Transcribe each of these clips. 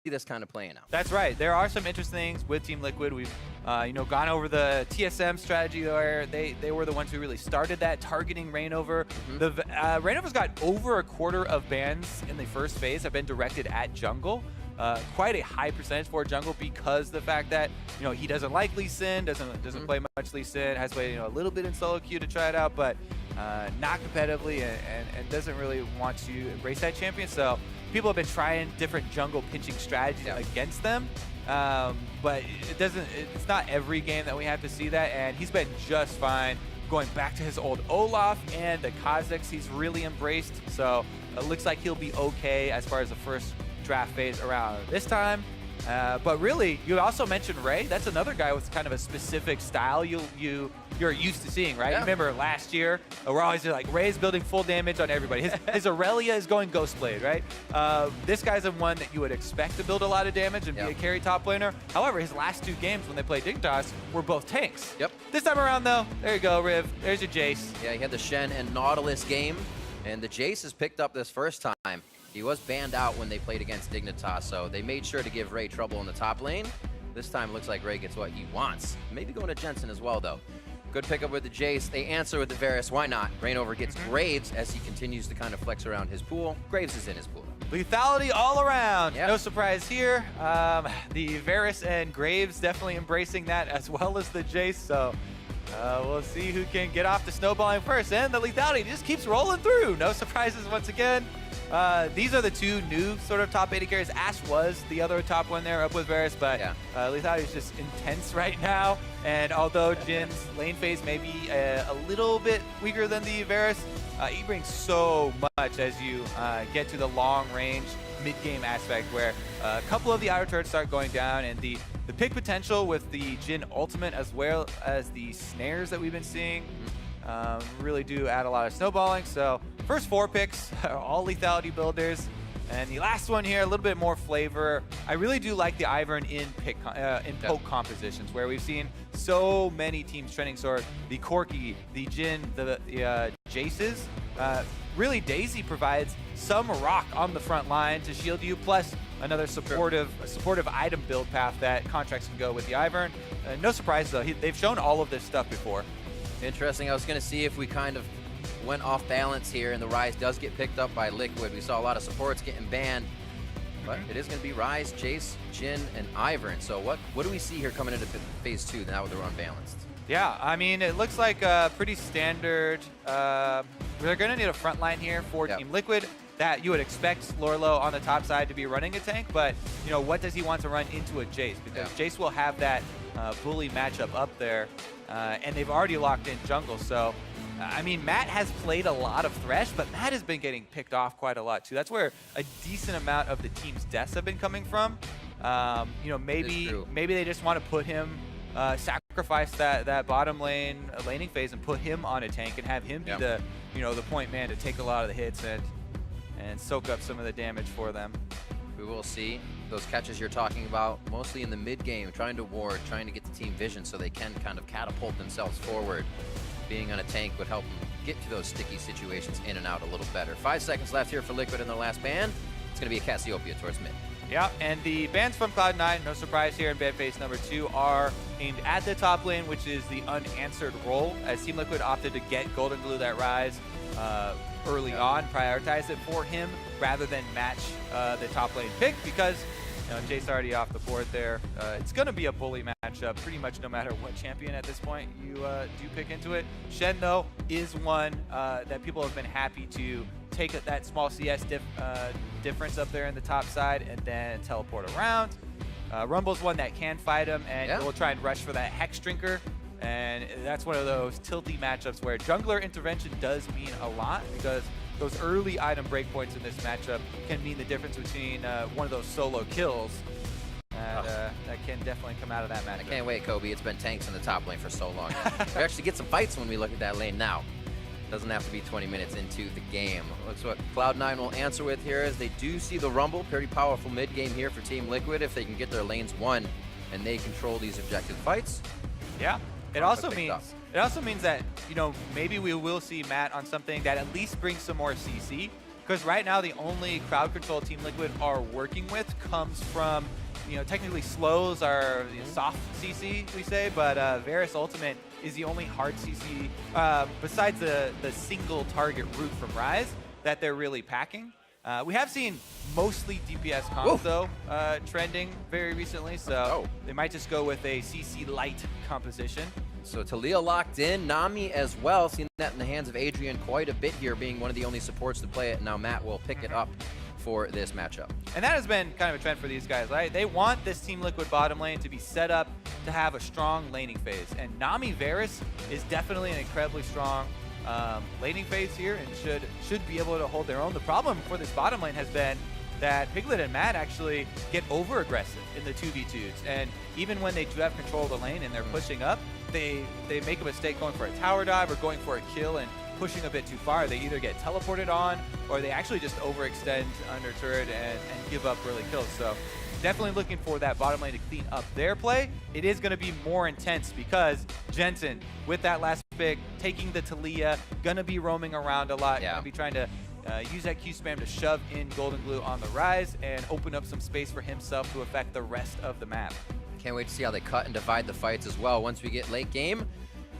this kind of playing out. That's right. There are some interesting things with Team Liquid. We've gone over the TSM strategy where they were the ones who really started that, targeting Reignover. The Reignover's got over a quarter of bans in the first phase have been directed at jungle. Quite a high percentage for jungle because the fact that he doesn't like Lee Sin, doesn't play much Lee Sin, has played a little bit in solo queue to try it out, but not competitively and doesn't really want to embrace that champion. So people have been trying different jungle pinching strategies against them, but it's not every game that we have to see that, and he's been just fine going back to his old Olaf and the Kazakhs he's really embraced. So it looks like he'll be okay as far as the first draft phase around this time. But really, you also mentioned Ray. That's another guy with kind of a specific style you're used to seeing, right? Yeah. You remember last year, we're always like, Ray's building full damage on everybody. His Aurelia is going Ghostblade, right? This guy's the one that you would expect to build a lot of damage and be a carry top laner. However, his last 2 games when they played Dignitas were both tanks. Yep. This time around, though, there you go, Riv. There's your Jace. Yeah, he had the Shen and Nautilus game, and the Jace is picked up this first time. He was banned out when they played against Dignitas, so they made sure to give Ray trouble in the top lane. This time looks like Ray gets what he wants. Maybe going to Jensen as well, though. Good pickup with the Jace. They answer with the Varus. Why not? Reignover gets Graves as he continues to kind of flex around his pool. Graves is in his pool. Lethality all around. Yep. No surprise here. The Varus and Graves definitely embracing that as well as the Jace. So we'll see who can get off the snowballing first. And the lethality just keeps rolling through. No surprises once again. These are the 2 new sort of top 80 carries. Ashe was the other top one there up with Varus, but lethality is just intense right now. And although Jin's lane phase may be a little bit weaker than the Varus, he brings so much as you get to the long range mid-game aspect where a couple of the outer turrets start going down, and the pick potential with the Jin ultimate as well as the snares that we've been seeing really do add a lot of snowballing. So first 4 picks are all lethality builders, and the last one here a little bit more flavor. I really do like the Ivern in poke compositions where we've seen so many teams trending sort the Corki, the Jin, the Jaces. Really, Daisy provides some rock on the front line to shield you, plus another supportive item build path that contracts can go with the Ivern. No surprise though, they've shown all of this stuff before. Interesting. I was going to see if we kind of went off balance here, and the Ryze does get picked up by Liquid. We saw a lot of supports getting banned, but it is going to be Ryze, Jace, Jin, and Ivern. So what do we see here coming into phase 2 now that they're unbalanced? Yeah, I mean, it looks like pretty standard. They're going to need a front line here for Team Liquid. That you would expect Lorlo on the top side to be running a tank, but what does he want to run into a Jace? Because Jace will have that bully matchup up there, and they've already locked in jungle. So, I mean, Matt has played a lot of Thresh, but Matt has been getting picked off quite a lot too. That's where a decent amount of the team's deaths have been coming from. Maybe they just want to put him, sacrifice that bottom lane laning phase and put him on a tank and have him be the the point man to take a lot of the hits and soak up some of the damage for them. We will see those catches you're talking about, mostly in the mid game, trying to ward, trying to get the team vision so they can kind of catapult themselves forward. Being on a tank would help them get to those sticky situations in and out a little better. 5 seconds left here for Liquid in their last ban. It's going to be a Cassiopeia towards mid. Yeah, and the bans from Cloud9, no surprise here in ban phase number 2, are aimed at the top lane, which is the unanswered role, as Team Liquid opted to get Golden Glue that Ryze early on, prioritize it for him rather than match the top lane pick, because Jace already off the board there. It's going to be a bully matchup pretty much no matter what champion at this point you do pick into it. Shen, though, is one that people have been happy to take that small CS difference up there in the top side and then teleport around. Rumble's one that can fight him, and will try and rush for that Hex Drinker. And that's one of those tilty matchups where jungler intervention does mean a lot, because those early item breakpoints in this matchup can mean the difference between one of those solo kills. And that can definitely come out of that matchup. I can't wait, Kobe. It's been tanks in the top lane for so long. We actually get some fights when we look at that lane now. Doesn't have to be 20 minutes into the game. Looks what Cloud9 will answer with here, as they do see the Rumble. Pretty powerful mid game here for Team Liquid if they can get their lanes won and they control these objective fights. Yeah. It also means that maybe we will see Matt on something that at least brings some more CC, because right now the only crowd control Team Liquid are working with comes from, technically slows are soft CC, we say, but Varus Ultimate is the only hard CC, besides the single target route from Ryze, that they're really packing. We have seen mostly DPS comps, though, trending very recently, so they might just go with a CC light composition. So Taliyah locked in, Nami as well, seen that in the hands of Adrian quite a bit here, being one of the only supports to play it, and now Matt will pick it up for this matchup. And that has been kind of a trend for these guys, right? They want this Team Liquid bottom lane to be set up to have a strong laning phase, and Nami Varus is definitely an incredibly strong laning phase here and should be able to hold their own. The problem for this bottom lane has been that Piglet and Matt actually get over aggressive in the 2v2s, and even when they do have control of the lane and they're pushing up, they make a mistake going for a tower dive or going for a kill and pushing a bit too far. They either get teleported on or they actually just overextend under turret and give up early kills. So definitely looking for that bottom lane to clean up their play. It is going to be more intense because Jensen, with that last pick, taking the Taliyah, going to be roaming around a lot. Going to be trying to use that Q spam to shove in Golden Glue on the Ryze and open up some space for himself to affect the rest of the map. Can't wait to see how they cut and divide the fights as well. Once we get late game,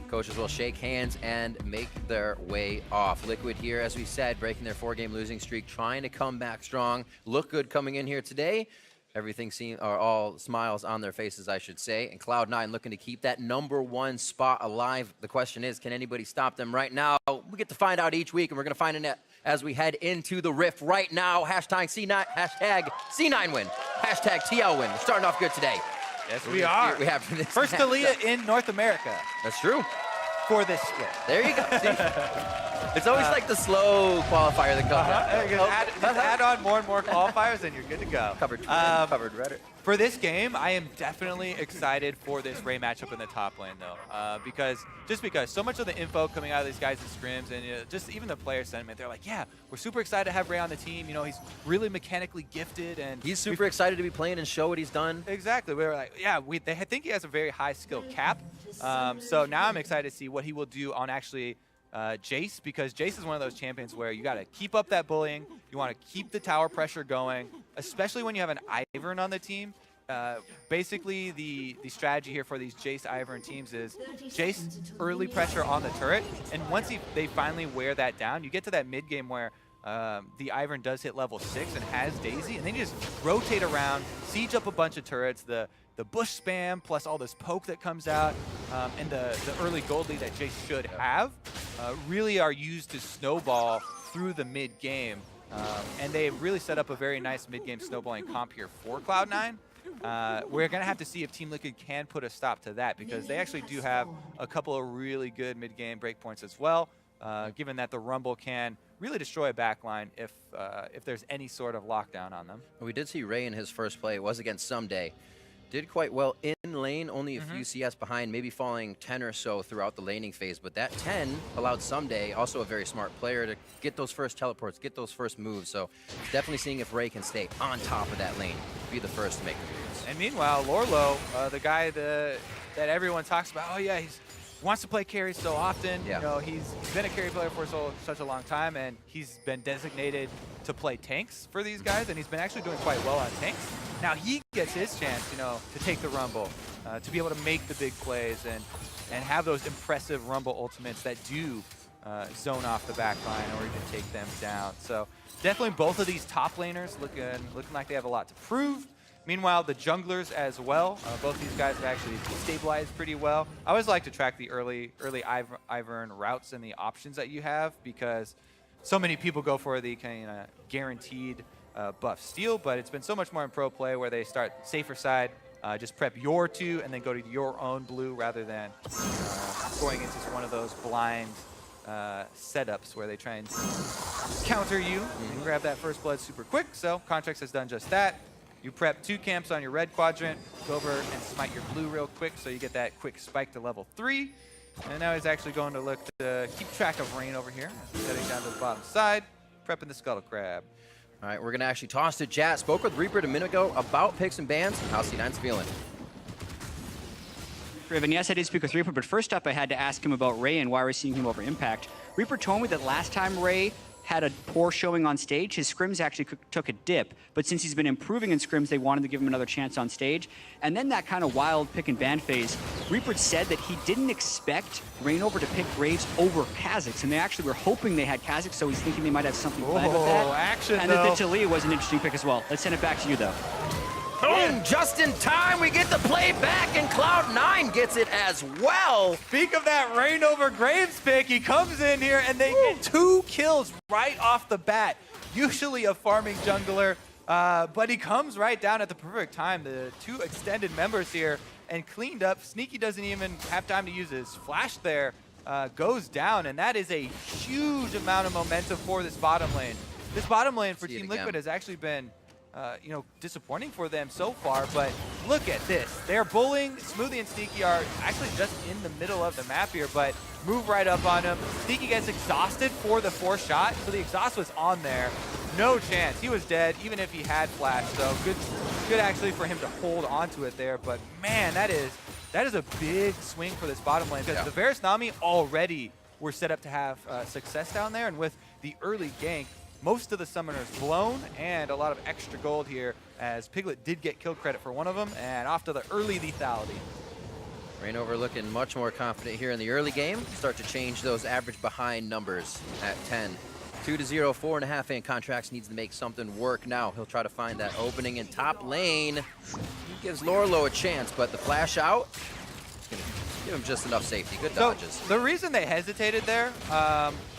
coaches will shake hands and make their way off. Liquid here, as we said, breaking their 4-game losing streak, trying to come back strong. Look good coming in here today. Everything all smiles on their faces, I should say. And Cloud9 looking to keep that #1 spot alive. The question is, can anybody stop them right now? We get to find out each week, and we're going to find it as we head into the Rift right now. Hashtag C9 win. Hashtag TL win. We're starting off good today. Yes, we are. We have this first Taliyah in North America. That's true. For this split. There you go. See? It's always like the slow qualifier that comes out. Just add on more and more qualifiers and you're good to go. Covered Reddit. For this game, I am definitely excited for this Ray matchup in the top lane, though, because so much of the info coming out of these guys' scrims and just even the player sentiment, they're like, yeah, we're super excited to have Ray on the team. He's really mechanically gifted, and he's super excited to be playing and show what he's done. Exactly. We were like, yeah, they think he has a very high skill cap. So now I'm excited to see what he will do on actually Jace, because Jace is one of those champions where you got to keep up that bullying. You want to keep the tower pressure going, especially when you have an Ivern on the team. Basically, the strategy here for these Jace Ivern teams is Jace early pressure on the turret, and once they finally wear that down, you get to that mid game where the Ivern does hit level 6 and has Daisy, and then you just rotate around, siege up a bunch of turrets. The bush spam plus all this poke that comes out and the early gold lead that Jace should have really are used to snowball through the mid game, and they really set up a very nice mid game snowballing comp here for Cloud9. We're going to have to see if Team Liquid can put a stop to that, because they actually do have a couple of really good mid game breakpoints as well, given that the Rumble can really destroy a backline if there's any sort of lockdown on them. We did see Ray in his first play. It was against Someday. Did quite well in lane, only a few CS behind, maybe falling 10 or so throughout the laning phase. But that 10 allowed Someday, also a very smart player, to get those first teleports, get those first moves. So definitely seeing if Ray can stay on top of that lane, be the first to make the moves. And meanwhile, Lorlo, the guy that everyone talks about, oh yeah, he wants to play carry so often. Yeah. He's been a carry player for such a long time, and he's been designated to play tanks for these guys, and he's been actually doing quite well on tanks. Now he gets his chance, to take the Rumble, to be able to make the big plays and have those impressive Rumble ultimates that do zone off the back line or even take them down. So definitely both of these top laners looking like they have a lot to prove. Meanwhile, the junglers as well, both these guys have actually stabilized pretty well. I always like to track the early Ivern routes and the options that you have, because so many people go for the kind of guaranteed buff steal, but it's been so much more in pro play where they start safer side, just prep your 2 and then go to your own blue rather than going into one of those blind setups where they try and counter you and grab that first blood super quick. So Contracts has done just that. You prep 2 camps on your red quadrant, go over and smite your blue real quick so you get that quick spike to level 3. And now he's actually going to look to keep track of Rain over here, setting down to the bottom side, prepping the Scuttle Crab. All right, we're going to actually toss to Jat. Spoke with Reaper a minute ago about picks and bans and how C9's feeling. Riven, yes, I did speak with Reaper, but first up I had to ask him about Ray and why we're seeing him over Impact. Reaper told me that last time Ray had a poor showing on stage. His scrims actually took a dip, but since he's been improving in scrims, they wanted to give him another chance on stage. And then that kind of wild pick and ban phase, Reaper said that he didn't expect Reignover to pick Graves over Kha'Zix, and they actually were hoping they had Kha'Zix, so he's thinking they might have something planned with that. Action, and though. then the Taliyah was an interesting pick as well. Let's send it back to you, though. Boom! Just in time, we get the play back, and Cloud9 gets it as well. Speak of that Reignover Graves pick, he comes in here and they get 2 kills right off the bat. Usually a farming jungler, but he comes right down at the perfect time. The 2 extended members here and cleaned up. Sneaky doesn't even have time to use his flash there. Goes down, and that is a huge amount of momentum for this bottom lane. This bottom lane for Team Liquid has actually been disappointing for them so far, but look at this. They're bullying. Smoothie and Sneaky are actually just in the middle of the map here, but move right up on him. Sneaky gets exhausted for the 4th shot, so the exhaust was on there. No chance. He was dead, even if he had flash, so good actually for him to hold onto it there, but man, that is a big swing for this bottom lane, because the Varus Nami already were set up to have success down there, and with the early gank, most of the summoners blown, and a lot of extra gold here, as Piglet did get kill credit for one of them, and off to the early lethality. Reignover looking much more confident here in the early game. Start to change those average behind numbers at 10. 2-0, 4.5 in contracts, needs to make something work now. He'll try to find that opening in top lane. He gives Lorlo a chance, but the flash out, it's gonna give him just enough safety. Good dodges. So the reason they hesitated there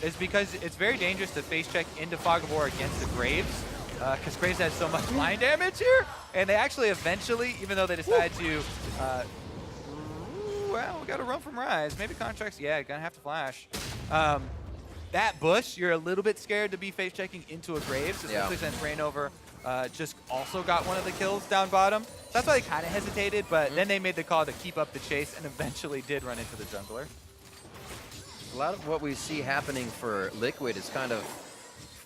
is because it's very dangerous to face check into Fog of War against the Graves, because Graves has so much line damage here, and they actually eventually, even though they decided to, well, we got to run from Rise. Maybe contracts, yeah, gonna have to flash. That bush, you're a little bit scared to be face checking into a Graves, especially since Reignover just also got one of the kills down bottom. So that's why they kind of hesitated, but then they made the call to keep up the chase and eventually did run into the jungler. A lot of what we see happening for Liquid is kind of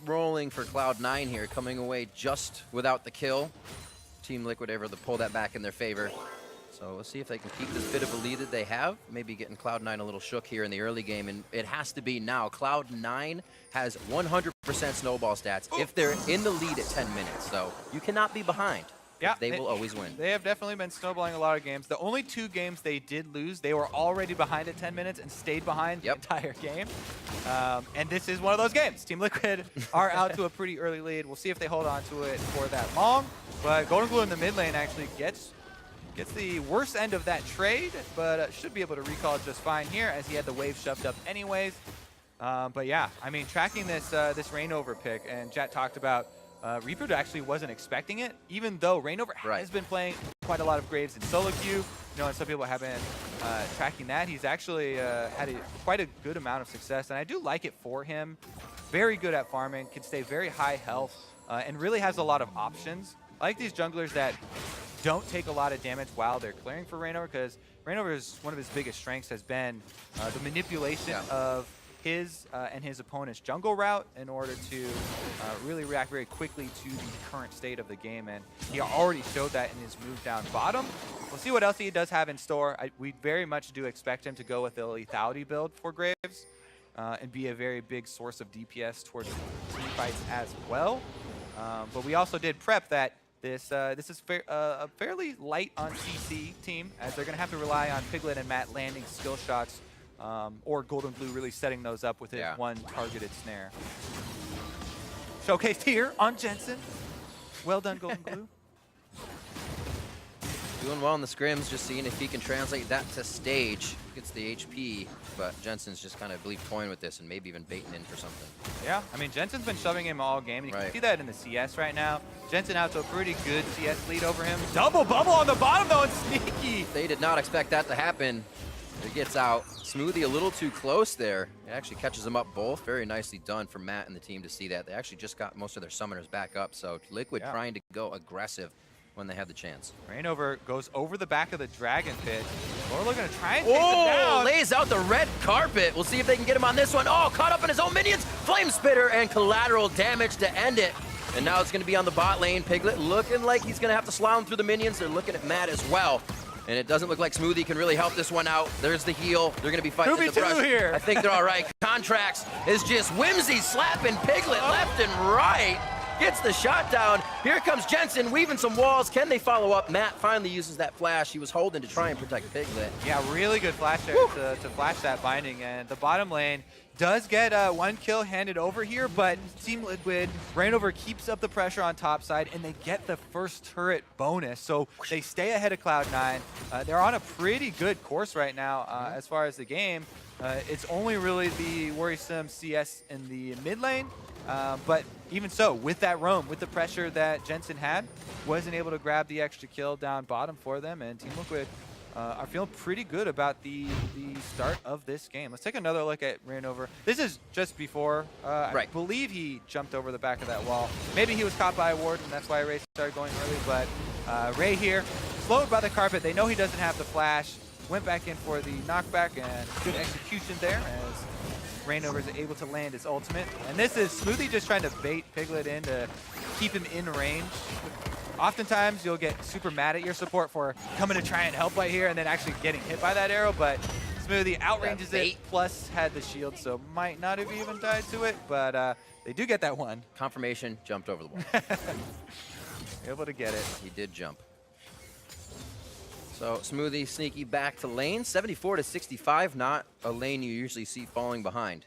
rolling for Cloud9 here, coming away just without the kill. Team Liquid able to pull that back in their favor. So we'll see if they can keep this bit of a lead that they have. Maybe getting Cloud9 a little shook here in the early game, and it has to be now. Cloud9 has 100% snowball stats if they're in the lead at 10 minutes, so you cannot be behind. Yeah, they will always win. They have definitely been snowballing a lot of games. The only 2 games they did lose, they were already behind at 10 minutes and stayed behind the entire game. And this is one of those games. Team Liquid are out to a pretty early lead. We'll see if they hold on to it for that long. But Golden Glue in the mid lane actually gets the worst end of that trade, but should be able to recall just fine here, as he had the wave shoved up anyways. But yeah, I mean, tracking this Reignover pick, and Jet talked about Reaper actually wasn't expecting it, even though Reignover has been playing quite a lot of Graves in solo queue. And some people have been tracking that. He's actually had quite a good amount of success, and I do like it for him. Very good at farming, can stay very high health, and really has a lot of options. I like these junglers that don't take a lot of damage while they're clearing for Reignover, because Reignover's one of his biggest strengths has been the manipulation of his and his opponent's jungle route in order to really react very quickly to the current state of the game, and he already showed that in his move down bottom. We'll see what else he does have in store. We very much do expect him to go with the lethality build for Graves and be a very big source of DPS towards team fights as well. But we also did prep that this is a fairly light on CC team, as they're going to have to rely on Piglet and Matt landing skill shots, or Golden Blue really setting those up with his one targeted snare. Showcased here on Jensen. Well done, Golden Blue. Doing well in the scrims, just seeing if he can translate that to stage. Gets the HP, but Jensen's just kind of toying with this and maybe even baiting in for something. Yeah, I mean, Jensen's been shoving him all game. And you can see that in the CS right now. Jensen out to a pretty good CS lead over him. Double bubble on the bottom, though, and Sneaky. They did not expect that to happen. It gets out. Smoothie a little too close there. It actually catches them up both. Very nicely done for Matt and the team to see that. They actually just got most of their summoners back up, so Liquid trying to go aggressive when they have the chance. Reignover goes over the back of the Dragon Pit. Lorlo gonna try and take him down. Lays out the red carpet. We'll see if they can get him on this one. Oh, caught up in his own minions. Flame Spitter and collateral damage to end it. And now it's gonna be on the bot lane. Piglet looking like he's gonna have to slalom through the minions. They're looking at Matt as well. And it doesn't look like Smoothie can really help this one out. There's the heal. They're going to be fighting in the 2v2 brush. here. I think they're all right. Contracts is just Whimsy slapping Piglet left and right. Gets the shot down. Here comes Jensen weaving some walls. Can they follow up? Matt finally uses that flash he was holding to try and protect Piglet. Yeah, really good flash there to flash that binding. And the bottom lane does get one kill handed over here, but Team Liquid, Reignover keeps up the pressure on top side, and they get the first turret bonus. So they stay ahead of Cloud9. They're on a pretty good course right now as far as the game. It's only really the worrisome CS in the mid lane, but even so, with that roam, with the pressure that Jensen had, wasn't able to grab the extra kill down bottom for them, and Team Liquid are feeling pretty good about the start of this game. Let's take another look at Reignover. This is just before. I believe he jumped over the back of that wall. Maybe he was caught by a ward, and that's why Ray started going early, but Ray here, slowed by the carpet. They know he doesn't have the flash. Went back in for the knockback, and good execution there as Reignover is able to land his ultimate. And this is Smoothie just trying to bait Piglet in to keep him in range. Oftentimes, you'll get super mad at your support for coming to try and help right here and then actually getting hit by that arrow, but Smoothie outranges it, plus had the shield, so might not have even died to it, but they do get that one. Confirmation, jumped over the wall. Able to get it. He did jump. So Smoothie sneaky back to lane, 74 to 65, not a lane you usually see falling behind.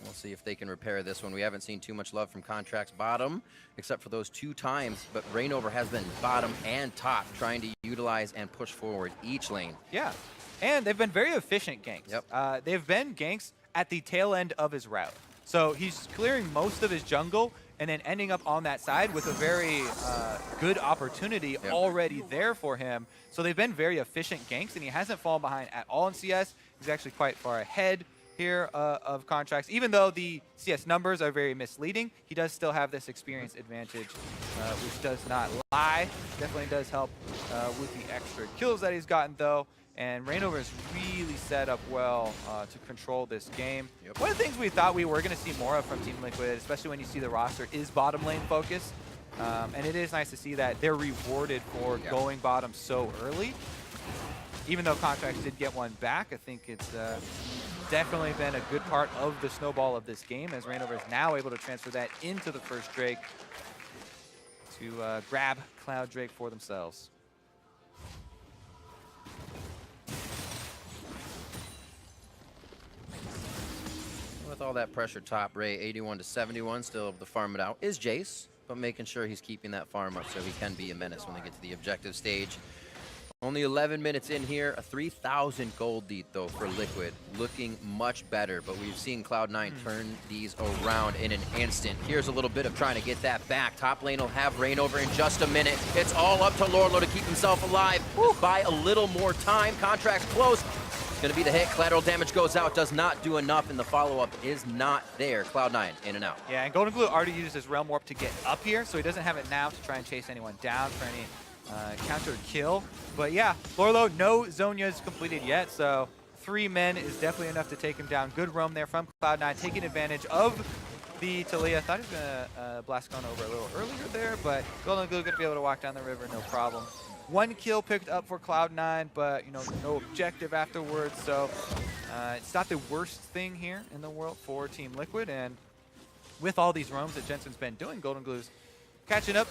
We'll see if they can repair this one. We haven't seen too much love from Contracts bottom, except for those 2 times, but Reignover has been bottom and top, trying to utilize and push forward each lane. Yeah, and they've been very efficient ganks. Yep. They've been ganks at the tail end of his route. So he's clearing most of his jungle and then ending up on that side with a very good opportunity already there for him. So they've been very efficient ganks, and he hasn't fallen behind at all in CS. He's actually quite far ahead here of Contracts. Even though the CS numbers are very misleading, he does still have this experience advantage, which does not lie. Definitely does help with the extra kills that he's gotten, though. And Reignover is really set up well to control this game. Yep. One of the things we thought we were going to see more of from Team Liquid, especially when you see the roster, is bottom lane focus. And it is nice to see that they're rewarded for going bottom so early. Even though Contracts did get one back, I think it's definitely been a good part of the snowball of this game, as Reignover is now able to transfer that into the first Drake to grab Cloud Drake for themselves. With all that pressure top, Ray 81 to 71, still able to farm it out, is Jace, but making sure he's keeping that farm up so he can be a menace when they get to the objective stage. Only 11 minutes in here, a 3,000 gold lead though for Liquid, looking much better, but we've seen Cloud9 turn these around in an instant. Here's a little bit of trying to get that back. Top lane will have Reignover in just a minute. It's all up to Lorlo to keep himself alive. Buy a little more time, Contracts close. Gonna be the hit, collateral damage goes out, does not do enough, and the follow-up is not there. Cloud9 in and out. Yeah, and Golden Glue already used his Realm Warp to get up here, so he doesn't have it now to try and chase anyone down for any counter kill. But yeah, Lorlo, no Zhonya's completed yet, so 3 men is definitely enough to take him down. Good roam there from Cloud9, taking advantage of the Taliyah. Thought he was gonna blast on over a little earlier there, but Golden Glue gonna be able to walk down the river, no problem. 1 kill picked up for Cloud9, but no objective afterwards, so it's not the worst thing here in the world for Team Liquid. And with all these roams that Jensen's been doing, Golden Glue's catching up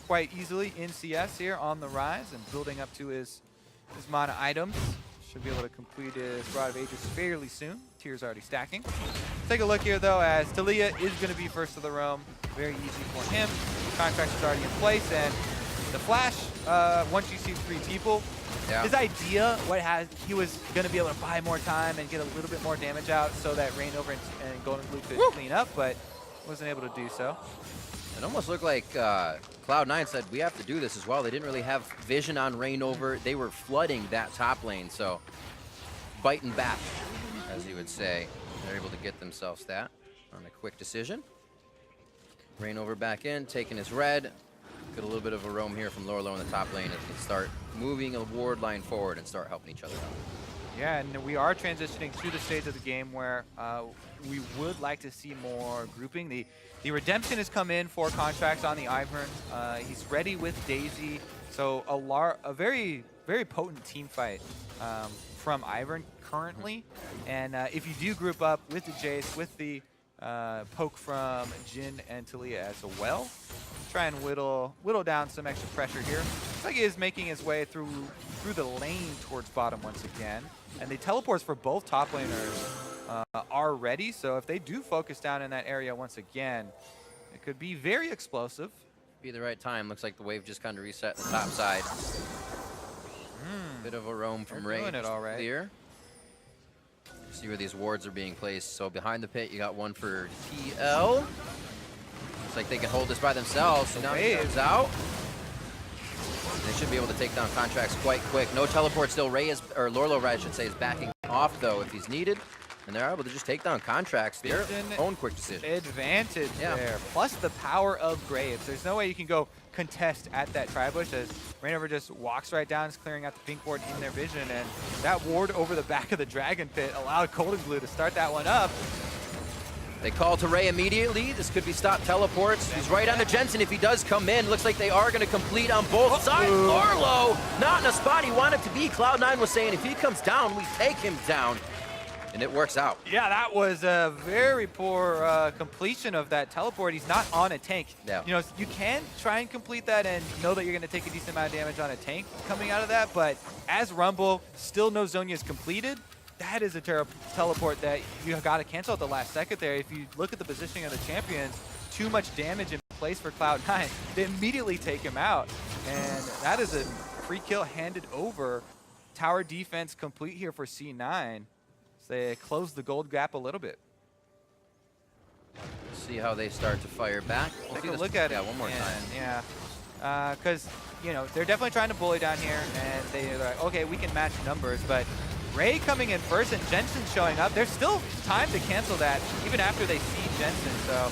quite easily in CS here on the rise and building up to his mana items. Should be able to complete his Rod of Ages fairly soon. Tears already stacking. Take a look here though, as Taliyah is going to be first to the roam. Very easy for him. Contract is already in place, and the flash, once you see 3 people, his idea, he was going to be able to buy more time and get a little bit more damage out so that Reignover and Golden Glue could clean up, but wasn't able to do so. It almost looked like Cloud9 said, we have to do this as well. They didn't really have vision on Reignover. They were flooding that top lane, so biting back, as you would say. They're able to get themselves that on a quick decision. Reignover back in, taking his red. Get a little bit of a roam here from Lorlo in the top lane as they start moving a ward line forward and start helping each other out. Yeah, and we are transitioning to the stage of the game where we would like to see more grouping. The Redemption has come in for Contracts on the Ivern. He's ready with Daisy, so a very very potent team fight from Ivern currently. And if you do group up with the Jace, with the poke from Jin and Talia as well, try and whittle down some extra pressure here. Looks like he is making his way through the lane towards bottom once again. And the teleports for both top laners are ready. So if they do focus down in that area once again, it could be very explosive. Be the right time. Looks like the wave just kind of reset the top side. Bit of a roam from Ray. Doing it all right. Clear. See where these wards are being placed. So behind the pit, you got one for TL. Looks like they can hold this by themselves. So now he comes out. They should be able to take down Contracts quite quick. No teleport still. Ray is, or Lorlo, I should say, is backing off though if he's needed. And they're able to just take down Contracts. Their own quick decision. Advantage there. Plus the power of Graves. There's no way you can go contest at that Tri-Bush as Rainover just walks right down, is clearing out the pink ward in their vision. And that ward over the back of the Dragon Pit allowed Golden Glue to start that one up. They call to Ray immediately. This could be stop teleports. He's right on the Jensen if he does come in. Looks like they are going to complete on both sides. Lorlo, not in a spot he wanted to be. Cloud9 was saying if he comes down, we take him down. And it works out. Yeah, that was a very poor completion of that teleport. He's not on a tank. Yeah. You know, you can try and complete that and know that you're going to take a decent amount of damage on a tank coming out of that. But as Rumble, still no Zhonya's completed. That is a teleport that you got to cancel at the last second there. If you look at the positioning of the champions, too much damage in place for Cloud9. They immediately take him out. And that is a free kill handed over. Tower defense complete here for C9. So they close the gold gap a little bit. See how they start to fire back. We'll Take a look at it. Yeah, one more time. Yeah, because you know they're definitely trying to bully down here, and they're like, okay, we can match numbers, but Ray coming in first and Jensen showing up. There's still time to cancel that, even after they see Jensen. So,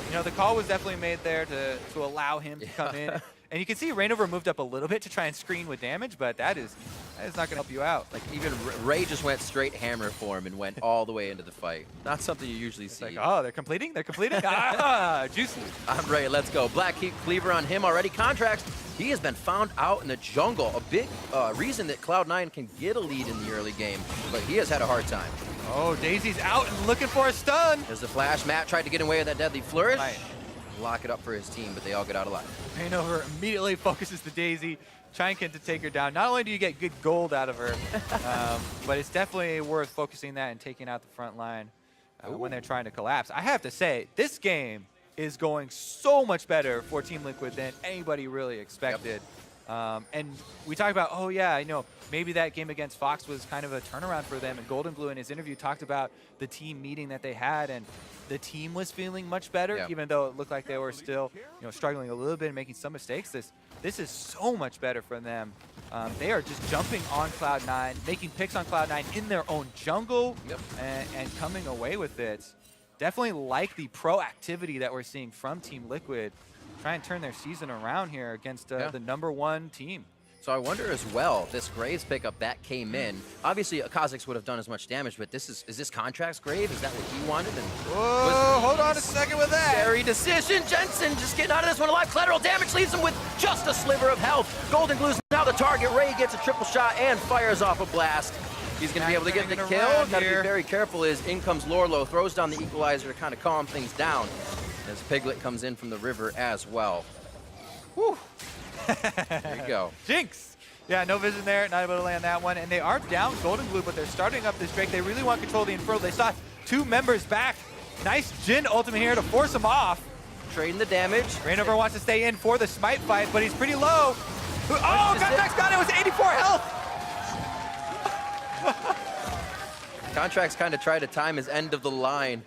you know, the call was definitely made there to allow him to come in. And you can see Rainover moved up a little bit to try and screen with damage, but that is not going to help you out. Like even Ray just went straight hammer for him and went all the way into the fight. Not something you usually see. Like, oh, they're completing? They're completing? Ah, juicy. I'm Ray, let's go. Black Heat Cleaver on him already. Contracts, he has been found out in the jungle. A big reason that Cloud9 can get a lead in the early game, but he has had a hard time. Oh, Daisy's out and looking for a stun. There's the flash. Matt tried to get away with that deadly flourish. Right. Lock it up for his team, but they all get out alive. Rainover immediately focuses the Daisy, trying to take her down. Not only do you get good gold out of her, but it's definitely worth focusing that and taking out the front line when they're trying to collapse. I have to say, this game is going so much better for Team Liquid than anybody really expected. And we talked about, oh yeah, I know, maybe that game against Fox was kind of a turnaround for them. And Golden Glue in his interview talked about the team meeting that they had, and the team was feeling much better, even though it looked like they were still, you know, struggling a little bit and making some mistakes. This is so much better for them. They are just jumping on Cloud9, making picks on Cloud9 in their own jungle, and coming away with it. Definitely like the proactivity that we're seeing from Team Liquid. Try and turn their season around here against the #1 team. So I wonder as well, this Graves pickup that came in, obviously Kha'Zix would have done as much damage, but is this Contracts Grave? Is that what he wanted? And whoa, hold on a second with that. Scary decision. Jensen just getting out of this one alive. Collateral damage leaves him with just a sliver of health. Golden Glue's now the target. Ray gets a triple shot and fires off a blast. He's going to be able to get the kill. Got to be very careful as in comes Lorlo, throws down the equalizer to kind of calm things down as Piglet comes in from the river as well. Whew. There you go. Jinx. Yeah, no vision there, not able to land that one. And they are down Golden Glue, but they're starting up this Drake. They really want control of the Inferno. They saw 2 members back. Nice Jin ultimate here to force him off. Trading the damage. Rainover wants to stay in for the smite fight, but he's pretty low. Oh, Contracts got it with 84 health. Contracts kind of tried to time his end of the line.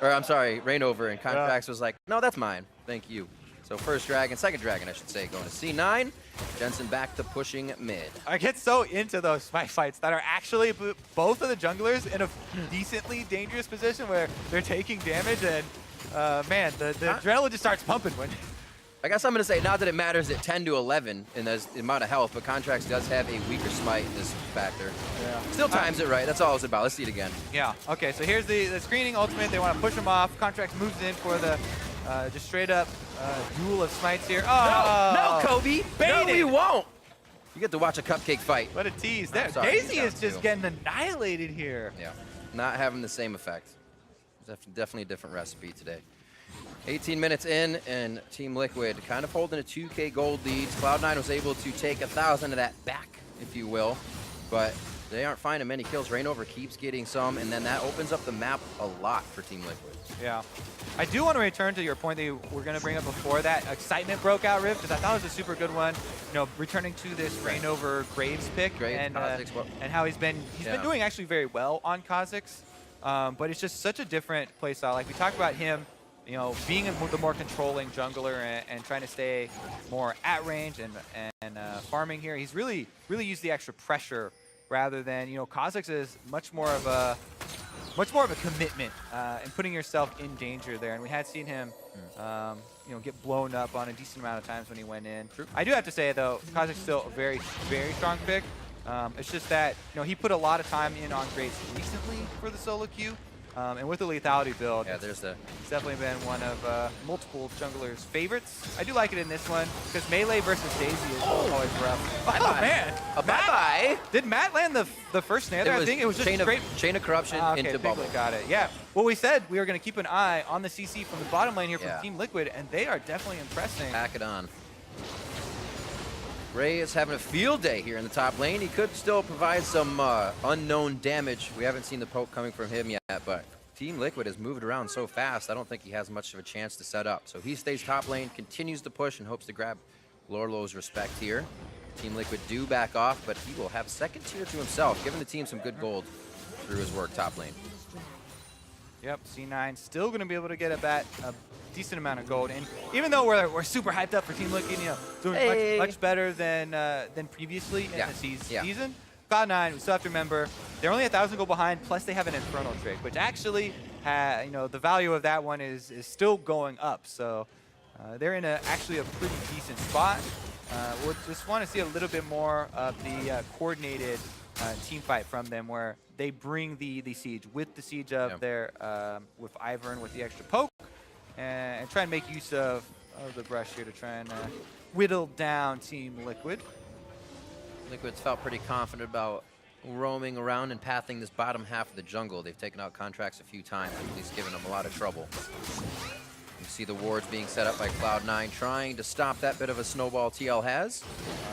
Or I'm sorry, Rainover, and Contracts was like, no, that's mine. Thank you. So first dragon, second dragon, I should say, going to C9. Jensen back to pushing mid. I get so into those smite fights that are actually both of the junglers in a decently dangerous position where they're taking damage, and man, the adrenaline just starts pumping when. I guess I'm going to say, not that it matters at 10 to 11 in the amount of health, but Contracts does have a weaker smite in this factor. Yeah. Still times it right. That's all it's about. Let's see it again. Yeah. Okay, so here's the screening ultimate. They want to push him off. Contracts moves in for the just straight up duel of smites here. Oh! No, Kobe! No, we won't! You get to watch a cupcake fight. What a tease. I'm There, sorry, Daisy he's is down just too. getting annihilated here. Yeah, not having the same effect. Definitely a different recipe today. 18 minutes in, and Team Liquid kind of holding a 2K gold lead. Cloud9 was able to take 1,000 of that back, if you will, but they aren't finding many kills. Rainover keeps getting some, and then that opens up the map a lot for Team Liquid. Yeah. I do want to return to your point that you were going to bring up before that. Excitement broke out, Riv, because I thought it was a super good one. You know, returning to this Rainover Graves pick and how he's been doing actually very well on Kha'Zix. But it's just such a different play style. Like we talked about him, you know, being the more controlling jungler and trying to stay more at range and farming here. He's really used the extra pressure rather than, you know, Kha'Zix is much more of a commitment and putting yourself in danger there. And we had seen him, you know, get blown up on a decent amount of times when he went in. True. I do have to say though, Kha'Zix still a very strong pick. It's just that, you know, he put a lot of time in on Graves recently for the solo queue. And with the lethality build, there's he's definitely been one of multiple junglers' favorites. I do like it in this one because melee versus Daisy is always rough. Oh man! Bye-bye! Did Matt land the first snare there? I think it was just chain of corruption into bubble. Got it. Yeah. Well, we said we were going to keep an eye on the CC from the bottom lane here from Team Liquid, and they are definitely impressing. Pack it on. Ray is having a field day here in the top lane. He could still provide some unknown damage. We haven't seen the poke coming from him yet, but Team Liquid has moved around so fast, I don't think he has much of a chance to set up. So he stays top lane, continues to push, and hopes to grab Lorlo's respect here. Team Liquid do back off, but he will have second tier to himself, giving the team some good gold through his work top lane. Yep, C9 still going to be able to get a decent amount of gold, and even though we're super hyped up for Team Liquid, you know, doing much better than previously in the season. Cloud9, we still have to remember they're only 1,000 gold behind, plus they have an Infernal trick, which actually, you know, the value of that one is still going up. So they're in actually a pretty decent spot. We'll just want to see a little bit more of the coordinated team fight from them, where they bring the siege with the siege of their with Ivern with the extra poke, and try and make use of the brush here to try and whittle down Team Liquid. Liquid's felt pretty confident about roaming around and pathing this bottom half of the jungle. They've taken out contracts a few times, at least giving them a lot of trouble. You see the wards being set up by Cloud9, trying to stop that bit of a snowball TL has.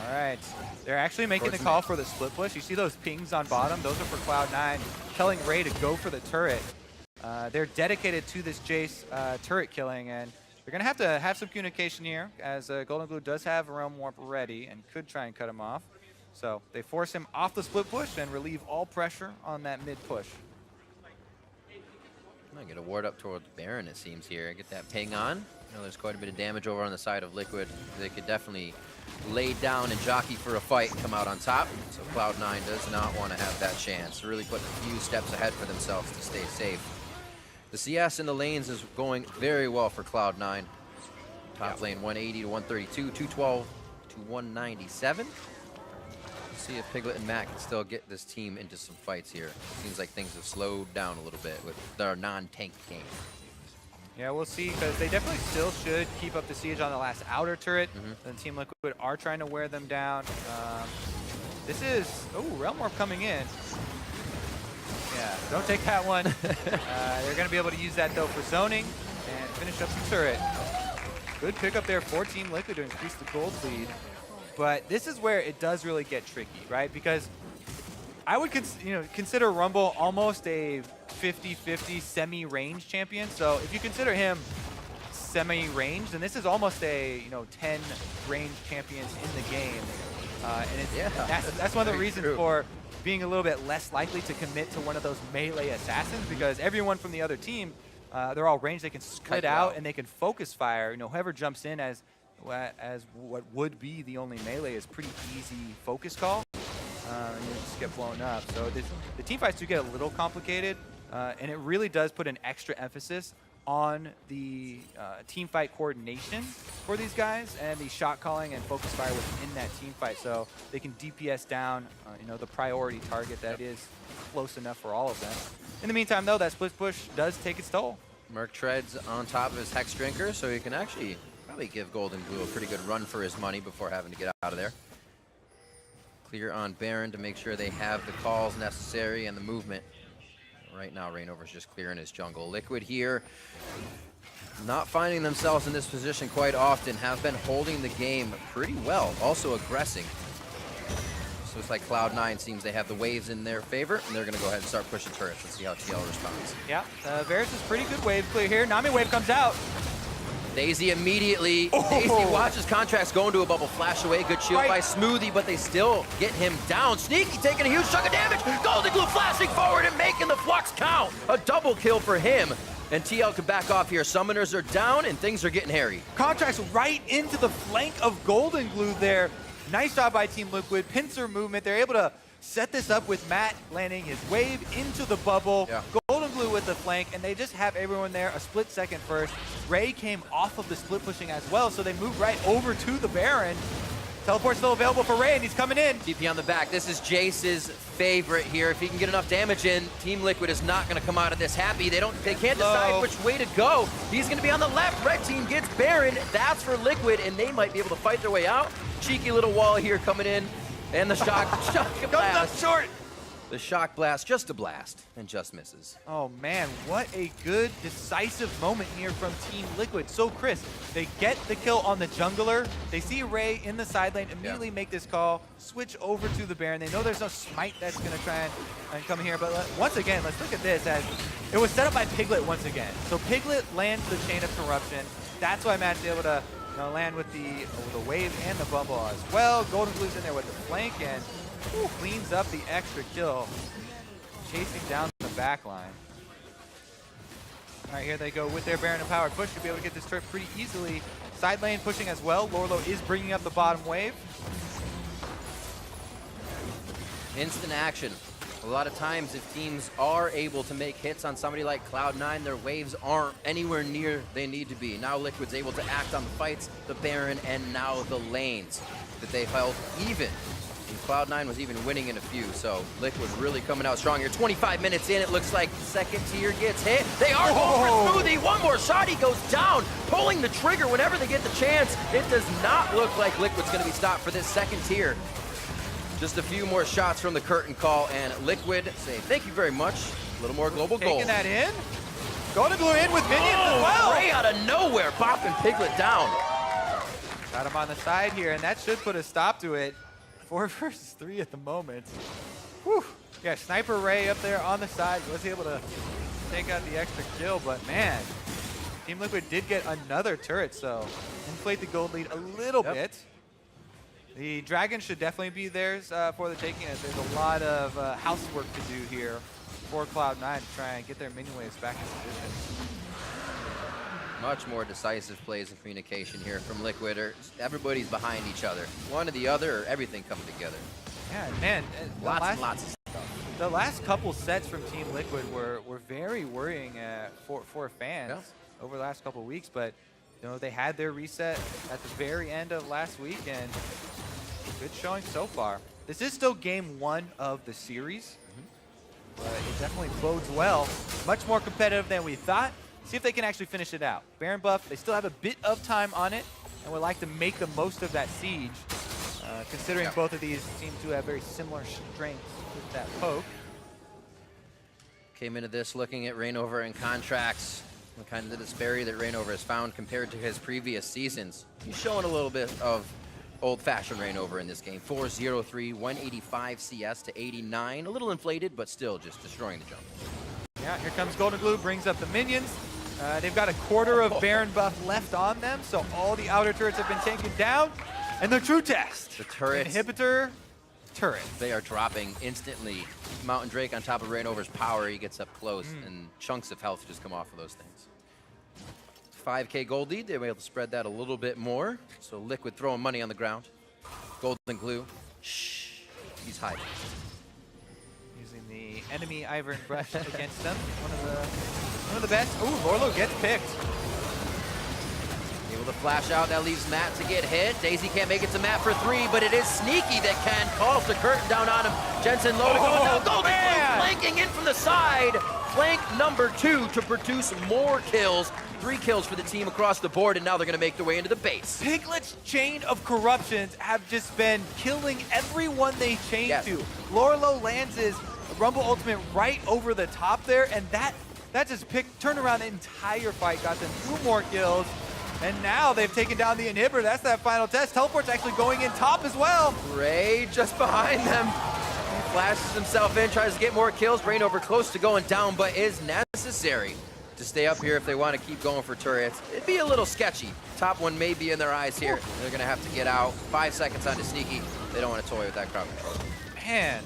All right. They're actually making the call for the split push. You see those pings on bottom? Those are for Cloud9, telling Ray to go for the turret. They're dedicated to this Jace turret killing, and they're going to have some communication here, as Golden Glue does have a Realm Warp ready and could try and cut him off. So they force him off the split push and relieve all pressure on that mid push. Might get a ward up toward the Baron, it seems here. Get that ping on. You know, there's quite a bit of damage over on the side of Liquid. They could definitely lay down and jockey for a fight and come out on top. So Cloud9 does not want to have that chance. Really putting a few steps ahead for themselves to stay safe. The CS in the lanes is going very well for Cloud9. Top lane 180 to 132, 212 to 197. See if Piglet and Matt can still get this team into some fights here. Seems like things have slowed down a little bit with their non-tank game. Yeah, we'll see, because they definitely still should keep up the siege on the last outer turret. And Team Liquid are trying to wear them down. This is, Realm Warp coming in. Yeah, don't take that one. They're going to be able to use that, though, for zoning and finish up the turret. Good pickup there for Team Liquid to increase the gold lead. But this is where it does really get tricky, right? Because I would consider Rumble almost a 50-50 semi-range champion. So if you consider him semi-range, then this is almost a 10 range champions in the game. And that's one of the reasons for being a little bit less likely to commit to one of those melee assassins, because everyone from the other team, they're all ranged. They can split out and they can focus fire. Whoever jumps in as what would be the only melee is pretty easy focus call, and you just get blown up. So the team fights do get a little complicated, and it really does put an extra emphasis on the team fight coordination for these guys and the shot calling and focus fire within that team fight, so they can DPS down the priority target that is close enough for all of them. In the meantime, though, that split push does take its toll. Merc treads on top of his Hex Drinker, so he can actually probably give Golden Glue a pretty good run for his money before having to get out of there. clear on Baron to make sure they have the calls necessary and the movement. Right now, Reignover's just clearing his jungle. Liquid here, not finding themselves in this position quite often, have been holding the game pretty well, also aggressing. So it's like Cloud9 seems they have the waves in their favor, and they're going to go ahead and start pushing turrets and see how TL responds. Yeah, Varus is pretty good wave clear here. Nami wave comes out. Daisy immediately, Daisy watches Contracts go into a bubble, flash away, good shield by Smoothie, but they still get him down. Sneaky taking a huge chunk of damage, Golden Glue flashing forward and making the flux count. A double kill for him, and TL can back off here. Summoners are down and things are getting hairy. Contracts right into the flank of Golden Glue there. Nice job by Team Liquid, pincer movement. They're able to set this up with Matt landing his wave into the bubble. Yeah. Golden Glue with the flank, and they just have everyone there a split second first. Ray came off of the split pushing as well, so they moved right over to the Baron. Teleport still available for Ray, and he's coming in. TP on the back. This is Jace's favorite here. If he can get enough damage in, Team Liquid is not going to come out of this happy. They can't decide which way to go. He's going to be on the left. Red team gets Baron. That's for Liquid, and they might be able to fight their way out. Cheeky little wall here coming in. And the shock Comes blast. up short. The shock blast, just a blast, and just misses. Oh man, what a good decisive moment here from Team Liquid. So Chris, they get the kill on the jungler. They see Ray in the side lane, immediately make this call, switch over to the Baron. They know there's no smite that's gonna try and come here, but once again, let's look at this as it was set up by Piglet once again. So Piglet lands the chain of corruption. That's why Matt's able to land with the wave and the bubble as well. Golden Glue's in there with the flank and cleans up the extra kill, chasing down the back line. All right, here they go with their Baron and Powered Push to be able to get this turret pretty easily. Side lane pushing as well. Lorlo is bringing up the bottom wave. Instant action. A lot of times, if teams are able to make hits on somebody like Cloud9, their waves aren't anywhere near they need to be. Now Liquid's able to act on the fights, the Baron, and now the lanes that they held even. And Cloud9 was even winning in a few, so Liquid really coming out strong here. 25 minutes in, it looks like second tier gets hit. They are going for Smoothie. One more shot, he goes down, pulling the trigger whenever they get the chance. It does not look like Liquid's going to be stopped for this second tier. Just a few more shots from the curtain call, and Liquid say thank you very much. A little more global gold. Taking that in. Golden Glue in with minions as well. Ray out of nowhere, bopping Piglet down. Got him on the side here, and that should put a stop to it. 4 versus 3 at the moment. Whew. Yeah, Sniper Ray up there on the side was able to take out the extra kill, but man, Team Liquid did get another turret, so inflate the gold lead a little bit. The Dragon should definitely be theirs for the taking, as there's a lot of housework to do here for Cloud9 to try and get their minion waves back in position. Much more decisive plays and communication here from Liquid. Everybody's behind each other. One or the other, or everything coming together. Yeah, man. Lots and lots of stuff. The last couple sets from Team Liquid were very worrying for fans over the last couple weeks, but they had their reset at the very end of last week, and good showing so far. This is still game 1 of the series, but it definitely bodes well. Much more competitive than we thought. See if they can actually finish it out. Baron buff, they still have a bit of time on it, and would like to make the most of that siege, considering both of these seem to have very similar strengths with that poke. Came into this looking at Reignover and Contracts, and kind of the disparity that Reignover has found compared to his previous seasons. He's showing a little bit of old-fashioned Reignover in this game. 4-0-3, 185 CS to 89. A little inflated, but still just destroying the jump. Yeah, here comes Golden Glue, brings up the minions. They've got a quarter of Baron buff left on them, so all the outer turrets have been taken down. And the true test. The turrets. Inhibitor turret. They are dropping instantly. Mountain Drake on top of Reignover's power. He gets up close, and chunks of health just come off of those things. 5K gold lead. They were able to spread that a little bit more. So Liquid throwing money on the ground. Golden Glue. Shh. He's hiding. Using the enemy Iron Brush against them. One of the best. Ooh, Lorlo gets picked. Able to flash out. That leaves Matt to get hit. Daisy can't make it to Matt for 3, but it is Sneaky that can. Calls the curtain down on him. Jensen low to go down. Golden Glue flanking in from the side. Flank number 2 to produce more kills. 3 kills for the team across the board, and now they're going to make their way into the base. Piglet's chain of corruptions have just been killing everyone they chain Yes. to. Lorlo lands his Rumble Ultimate right over the top there, and that just turned around the entire fight, got them 2 more kills, and now they've taken down the inhibitor. That's that final test. Teleport's actually going in top as well. Ray just behind them. He flashes himself in, tries to get more kills. Brain over close to going down, but is necessary to stay up here if they want to keep going for turrets. It'd be a little sketchy. Top one may be in their eyes here. They're going to have to get out. 5 seconds onto Sneaky. They don't want to toy with that crowd control. Man,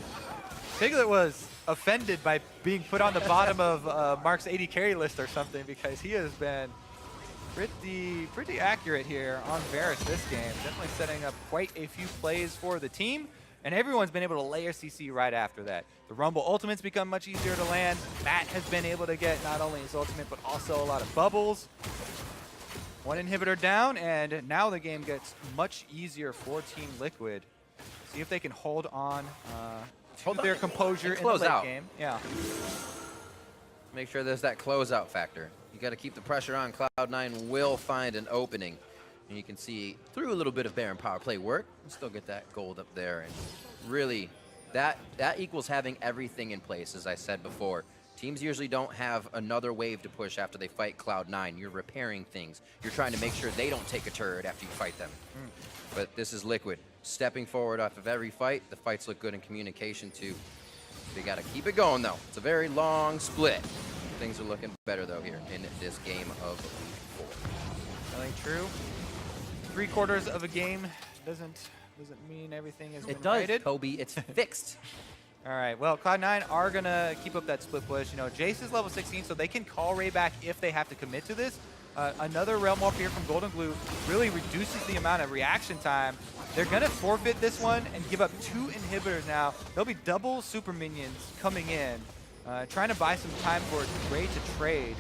Piglet was offended by being put on the bottom of Mark's 80 carry list or something, because he has been pretty accurate here on Varus this game. Definitely setting up quite a few plays for the team, and everyone's been able to layer CC right after that. The Rumble Ultimate's become much easier to land. Matt has been able to get not only his ultimate, but also a lot of bubbles. 1 inhibitor down, and now the game gets much easier for Team Liquid. See if they can hold on to their composure in the late game. Yeah. Make sure there's that closeout factor. You got to keep the pressure on. Cloud9 will find an opening. And you can see through a little bit of Baron power play work, you still get that gold up there. And really, that equals having everything in place, as I said before. Teams usually don't have another wave to push after they fight Cloud9. You're repairing things. You're trying to make sure they don't take a turret after you fight them. But this is Liquid. Stepping forward off of every fight. The fights look good in communication too. They got to keep it going though. It's a very long split. Things are looking better though here in this game of Week 4. Really true. 3/4 of a game doesn't mean everything is It does, righted. Kobe. It's fixed. All right, well, Cloud9 are going to keep up that split push. You know, Jace is level 16, so they can call Ray back if they have to commit to this. Another Realm Warp here from Golden Glue really reduces the amount of reaction time. They're going to forfeit this one and give up 2 inhibitors now. There'll be double super minions coming in, trying to buy some time for Ray to trade.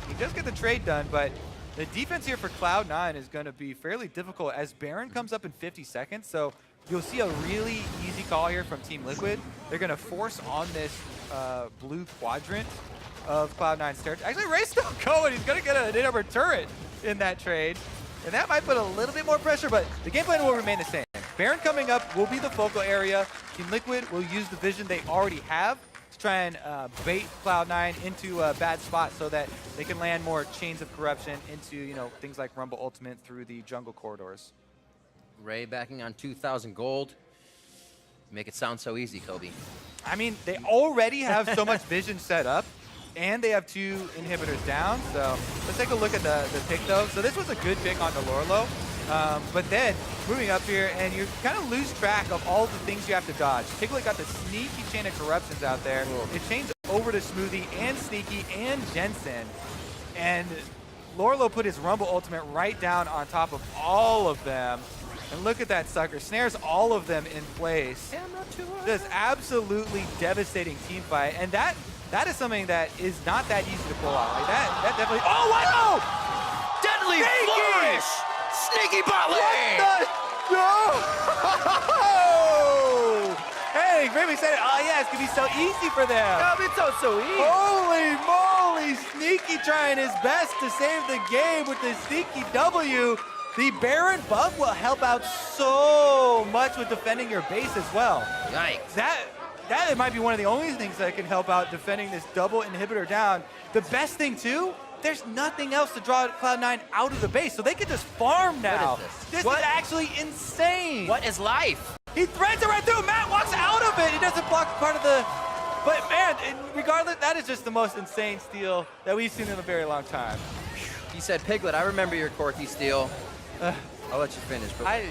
He does get the trade done, but the defense here for Cloud9 is going to be fairly difficult as Baron comes up in 50 seconds. So you'll see a really easy call here from Team Liquid. They're going to force on this blue quadrant of Cloud9's territory. Actually, Ray's still going. He's going to get an in-over turret in that trade. And that might put a little bit more pressure, but the game plan will remain the same. Baron coming up will be the focal area. Team Liquid will use the vision they already have to try and bait Cloud9 into a bad spot so that they can land more chains of corruption into, you know, things like Rumble Ultimate through the jungle corridors. Ray backing on 2,000 gold. Make it sound so easy, Kobe. I mean, they already have so much vision set up, and they have 2 inhibitors down. So let's take a look at the pick, though. So this was a good pick on the Lorlo. But then, moving up here, and you kind of lose track of all the things you have to dodge. Piglet got the sneaky chain of corruptions out there. It chains over to Smoothie and Sneaky and Jensen. And Lorlo put his Rumble Ultimate right down on top of all of them. And look at that sucker. Snares all of them in place. Just absolutely devastating team fight. And that is something that is not that easy to pull off. Like that definitely. Oh, what? Oh! Deadly Sneaky! flourish! Sneaky bot lane! No! Hey, Grimmy said, oh yeah, it's gonna be so easy for them. Oh, it's so easy. Holy moly! Sneaky trying his best to save the game with the Sneaky W. The Baron buff will help out so much with defending your base as well. Yikes. That might be one of the only things that can help out defending this double inhibitor down. The best thing too, there's nothing else to draw Cloud9 out of the base, so they can just farm now. What is this? This is actually insane. What is life? He threads it right through. Matt walks out of it. He doesn't block part of the... But man, regardless, that is just the most insane steal that we've seen in a very long time. He said, Piglet, I remember your Corky steal. I'll let you finish. But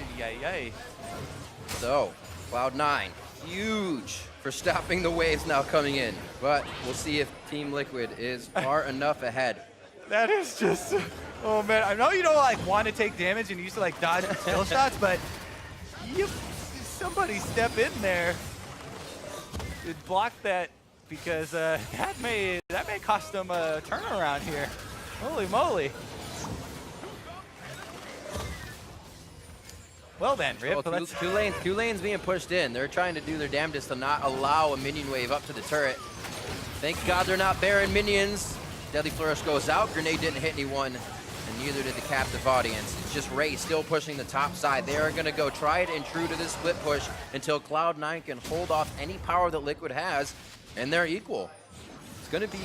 so, Cloud9, huge for stopping the waves now coming in. But we'll see if Team Liquid is far enough ahead. That is just, oh man, I know you don't like want to take damage and you used to like dodge and skill shots, but somebody step in there and block that, because that may cost them a turnaround here. Holy moly. Well then, Rip. Well, two lanes being pushed in. They're trying to do their damnedest to not allow a minion wave up to the turret. Thank God they're not Baron minions. Deadly Flourish goes out. Grenade didn't hit anyone, and neither did the captive audience. It's just Ray still pushing the top side. They are going to go tried and true to this split push until Cloud9 can hold off any power that Liquid has, and they're equal. It's going to be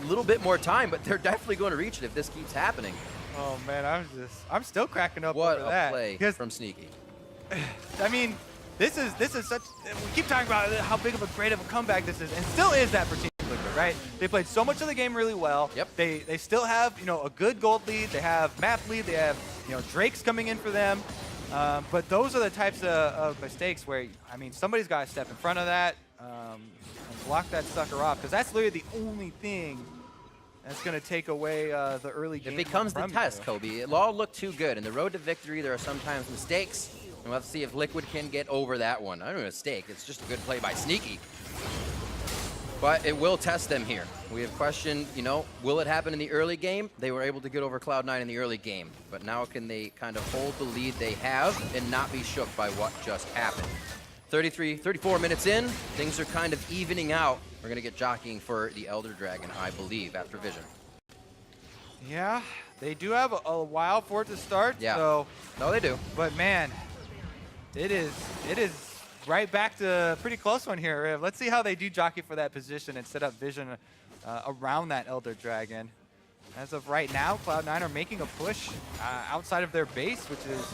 a little bit more time, but they're definitely going to reach it if this keeps happening. Oh man, I'm still cracking up What over a that. play from Sneaky. I mean, this is such. We keep talking about how big of a great of a comeback this is, and still is that for Team Liquid, right? They played so much of the game really well. Yep. They still have a good gold lead. They have map lead. They have Drake's coming in for them. But those are the types of mistakes where somebody's got to step in front of that and block that sucker off, because that's literally the only thing that's going to take away the early game. It becomes the from test, you. Kobe. It'll all look too good. In the road to victory, there are sometimes mistakes. And we'll have to see if Liquid can get over that one. I don't know, a mistake. It's just a good play by Sneaky. But it will test them here. We have questioned, will it happen in the early game? They were able to get over Cloud9 in the early game. But now can they kind of hold the lead they have and not be shook by what just happened? 34 minutes in, things are kind of evening out. We're going to get jockeying for the Elder Dragon, I believe, after Vision. Yeah, they do have a while for it to start. Yeah. So, No, they do. but man, it is right back to a pretty close one here, Riv. Let's see how they do jockey for that position and set up Vision around that Elder Dragon. As of right now, Cloud9 are making a push outside of their base, which is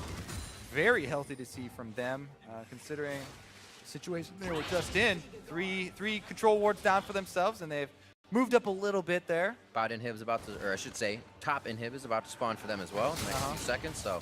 very healthy to see from them, considering the situation they were just in. Three control wards down for themselves, and they've moved up a little bit there. Bot inhib is about to, or I should say, top inhib is about to spawn for them as well in the next few seconds. So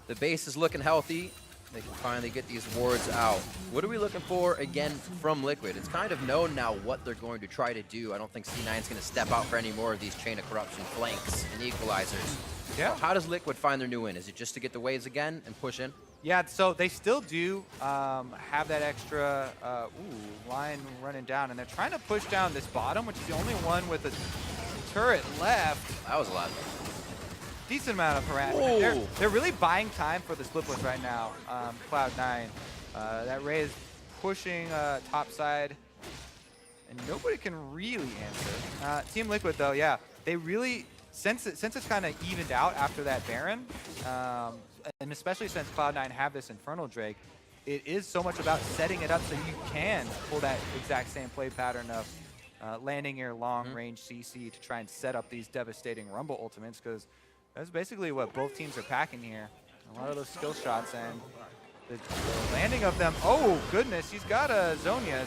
the base is looking healthy. They can finally get these wards out. What are we looking for again from Liquid? It's kind of known now what they're going to try to do. I don't think C9 is going to step out for any more of these Chain of Corruption flanks and equalizers. Yeah. So how does Liquid find their new win? Is it just to get the waves again and push in? Yeah, so they still do have that extra line running down, and they're trying to push down this bottom, which is the only one with a turret left. That was a lot. Decent amount of harassment. They're really buying time for the split push right now, Cloud9. That Ray is pushing top side, and nobody can really answer. Team Liquid, though, yeah, they really, since it's kind of evened out after that Baron, and especially since Cloud9 have this Infernal Drake, it is so much about setting it up so you can pull that exact same play pattern of landing your long-range CC to try and set up these devastating Rumble ultimates, because that's basically what both teams are packing here. A lot of those skill shots and the landing of them. Oh, goodness, he's got a Zonius.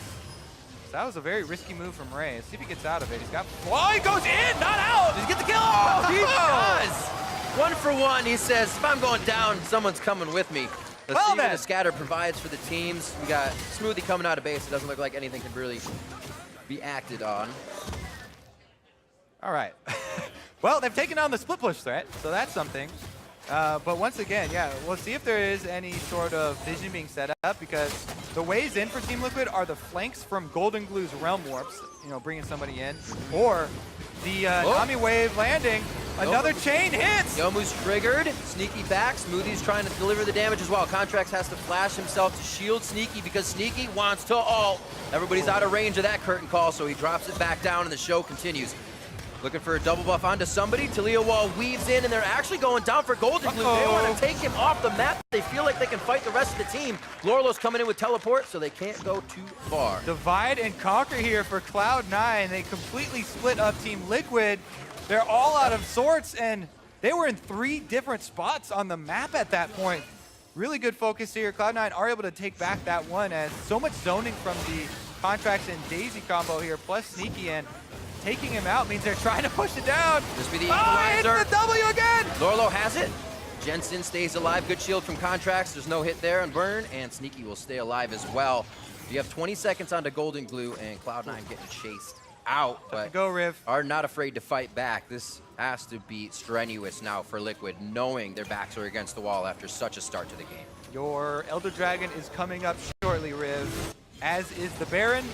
So that was a very risky move from Ray. Let's see if he gets out of it. He's got, oh, he goes in, not out! Does he get the kill? Oh, he does! 1 for 1, he says, if I'm going down, someone's coming with me. Let's see what the scatter provides for the teams. We got Smoothie coming out of base. It doesn't look like anything can really be acted on. All right. Well, they've taken on the split push threat, so that's something. But once again, yeah, we'll see if there is any sort of vision being set up, because the ways in for Team Liquid are the flanks from Golden Glue's Realm Warps, bringing somebody in, or the Nami Wave landing. Another chain hits! Yomu's triggered. Sneaky back. Smoothie's trying to deliver the damage as well. Contracts has to flash himself to shield Sneaky because Sneaky wants to ult. Everybody's out of range of that curtain call, so he drops it back down and the show continues. Looking for a double buff onto somebody. Talia Wall weaves in, and they're actually going down for Golden Glue. They want to take him off the map. They feel like they can fight the rest of the team. Lorlo's coming in with teleport, so they can't go too far. Divide and conquer here for Cloud9. They completely split up Team Liquid. They're all out of sorts, and they were in 3 different spots on the map at that point. Really good focus here. Cloud9 are able to take back that one, as so much zoning from the Contracts and Daisy combo here, plus Sneaky, and taking him out means they're trying to push it down. This be the equalizer. It's the W again! Lorlo has it. Jensen stays alive. Good shield from Contracts. There's no hit there on Burn, and Sneaky will stay alive as well. You have 20 seconds onto Golden Glue, and Cloud9 getting chased out, but go, Riv. Are not afraid to fight back. This has to be strenuous now for Liquid, knowing their backs are against the wall after such a start to the game. Your Elder Dragon is coming up shortly, Riv, as is the Baron.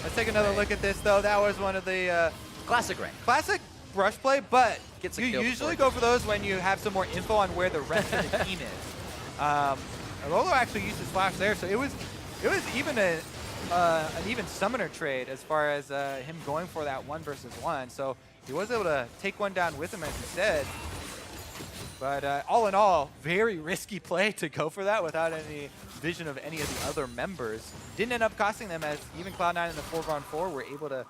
Let's take another look at this, though. That was one of the classic Ray. Classic rush play, but Gets a you kill usually go for those when you have some more info on where the rest of the team is. Rolo actually used his flash there, so it was even an even summoner trade as far as him going for that 1 versus 1. So he was able to take one down with him, as you said. But all in all, very risky play to go for that without any vision of any of the other members. Didn't end up costing them, as even Cloud9 in the 4v4 were able to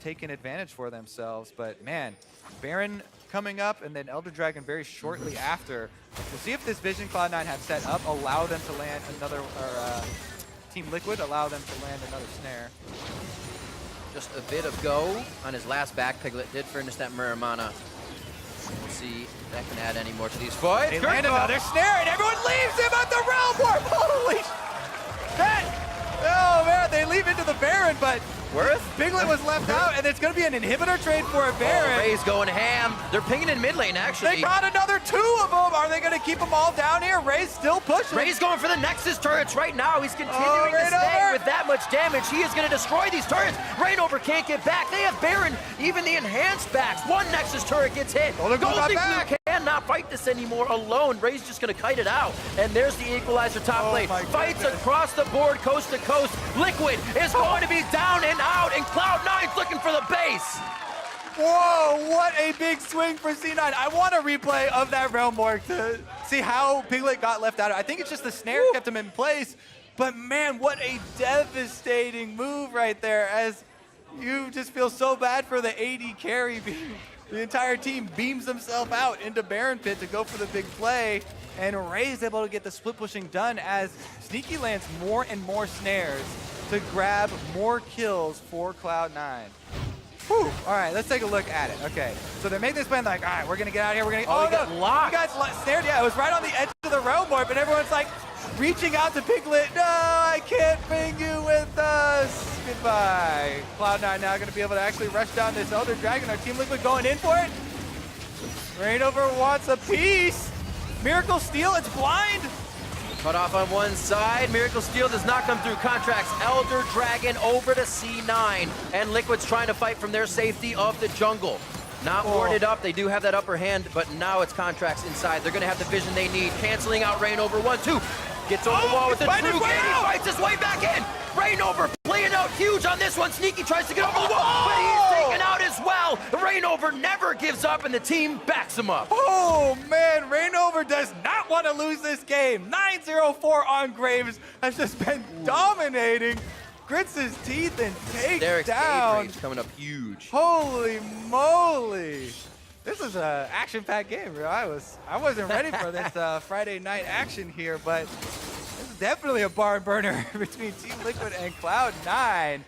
take an advantage for themselves. But man, Baron coming up and then Elder Dragon very shortly after. We'll see if this vision Cloud9 have set up allow them to land another, or Team Liquid allow them to land another snare. Just a bit of go on his last back. Piglet did furnish that Muramana. We'll see if that can add any more to these fights. They land another snare and everyone leaves him at the Realm Warp! Holy shit! Oh man, they leave into the Baron, but Piglet was left out, and it's going to be an inhibitor trade for a Baron. Ray's going ham. They're pinging in mid lane, actually. They got another 2 of them. Are they going to keep them all down here? Ray's still pushing. Ray's going for the Nexus turrets right now. He's continuing to stay with that much damage. He is going to destroy these turrets. Rainover can't get back. They have Baron, even the enhanced backs. One Nexus turret gets hit. Golden Blue cannot fight this anymore alone. Ray's just going to kite it out. And there's the equalizer top lane. Fights across the board, coast to coast. Liquid is going to be down and out, and Cloud9's looking for the base. Whoa, what a big swing for C9. I want a replay of that Realm Warp to see how Piglet got left out. I think it's just the snare kept him in place. But man, what a devastating move right there, as you just feel so bad for the AD carry. The entire team beams themselves out into Baron Pit to go for the big play. And Ray's able to get the split pushing done as Sneaky lands more and more snares to grab more kills for Cloud9. Whew. All right, let's take a look at it. Okay, so they make this plan like, all right, we're gonna get out of here. We're gonna. Oh, no, locked. You guys snared. Yeah, it was right on the edge of the Realm Warp, and everyone's like reaching out to Piglet. No, I can't bring you with us. Goodbye. Cloud9 now gonna be able to actually rush down this Elder Dragon. Our Team Liquid going in for it. Rainover wants a piece. Miracle Steel, it's blind. Cut off on one side. Miracle Steel does not come through. Contracts Elder Dragon over to C9. And Liquid's trying to fight from their safety of the jungle. Not warded up. They do have that upper hand, but now it's Contracts inside. They're going to have the vision they need. Canceling out Rainover. 1-2. Gets over the wall with the True Gate. He fights his way back in. Rainover playing out huge on this one. Sneaky tries to get over the wall, but he's taken out as well. Rainover never gives up, and the team backs him up. Oh, man. Rainover does not want to lose this game. 9-0-4 on Graves has just been dominating. Grits his teeth and takes down. Coming up huge. Holy moly. This is an action-packed game, bro. I wasn't ready for this Friday night action here, but this is definitely a barn burner between Team Liquid and Cloud9.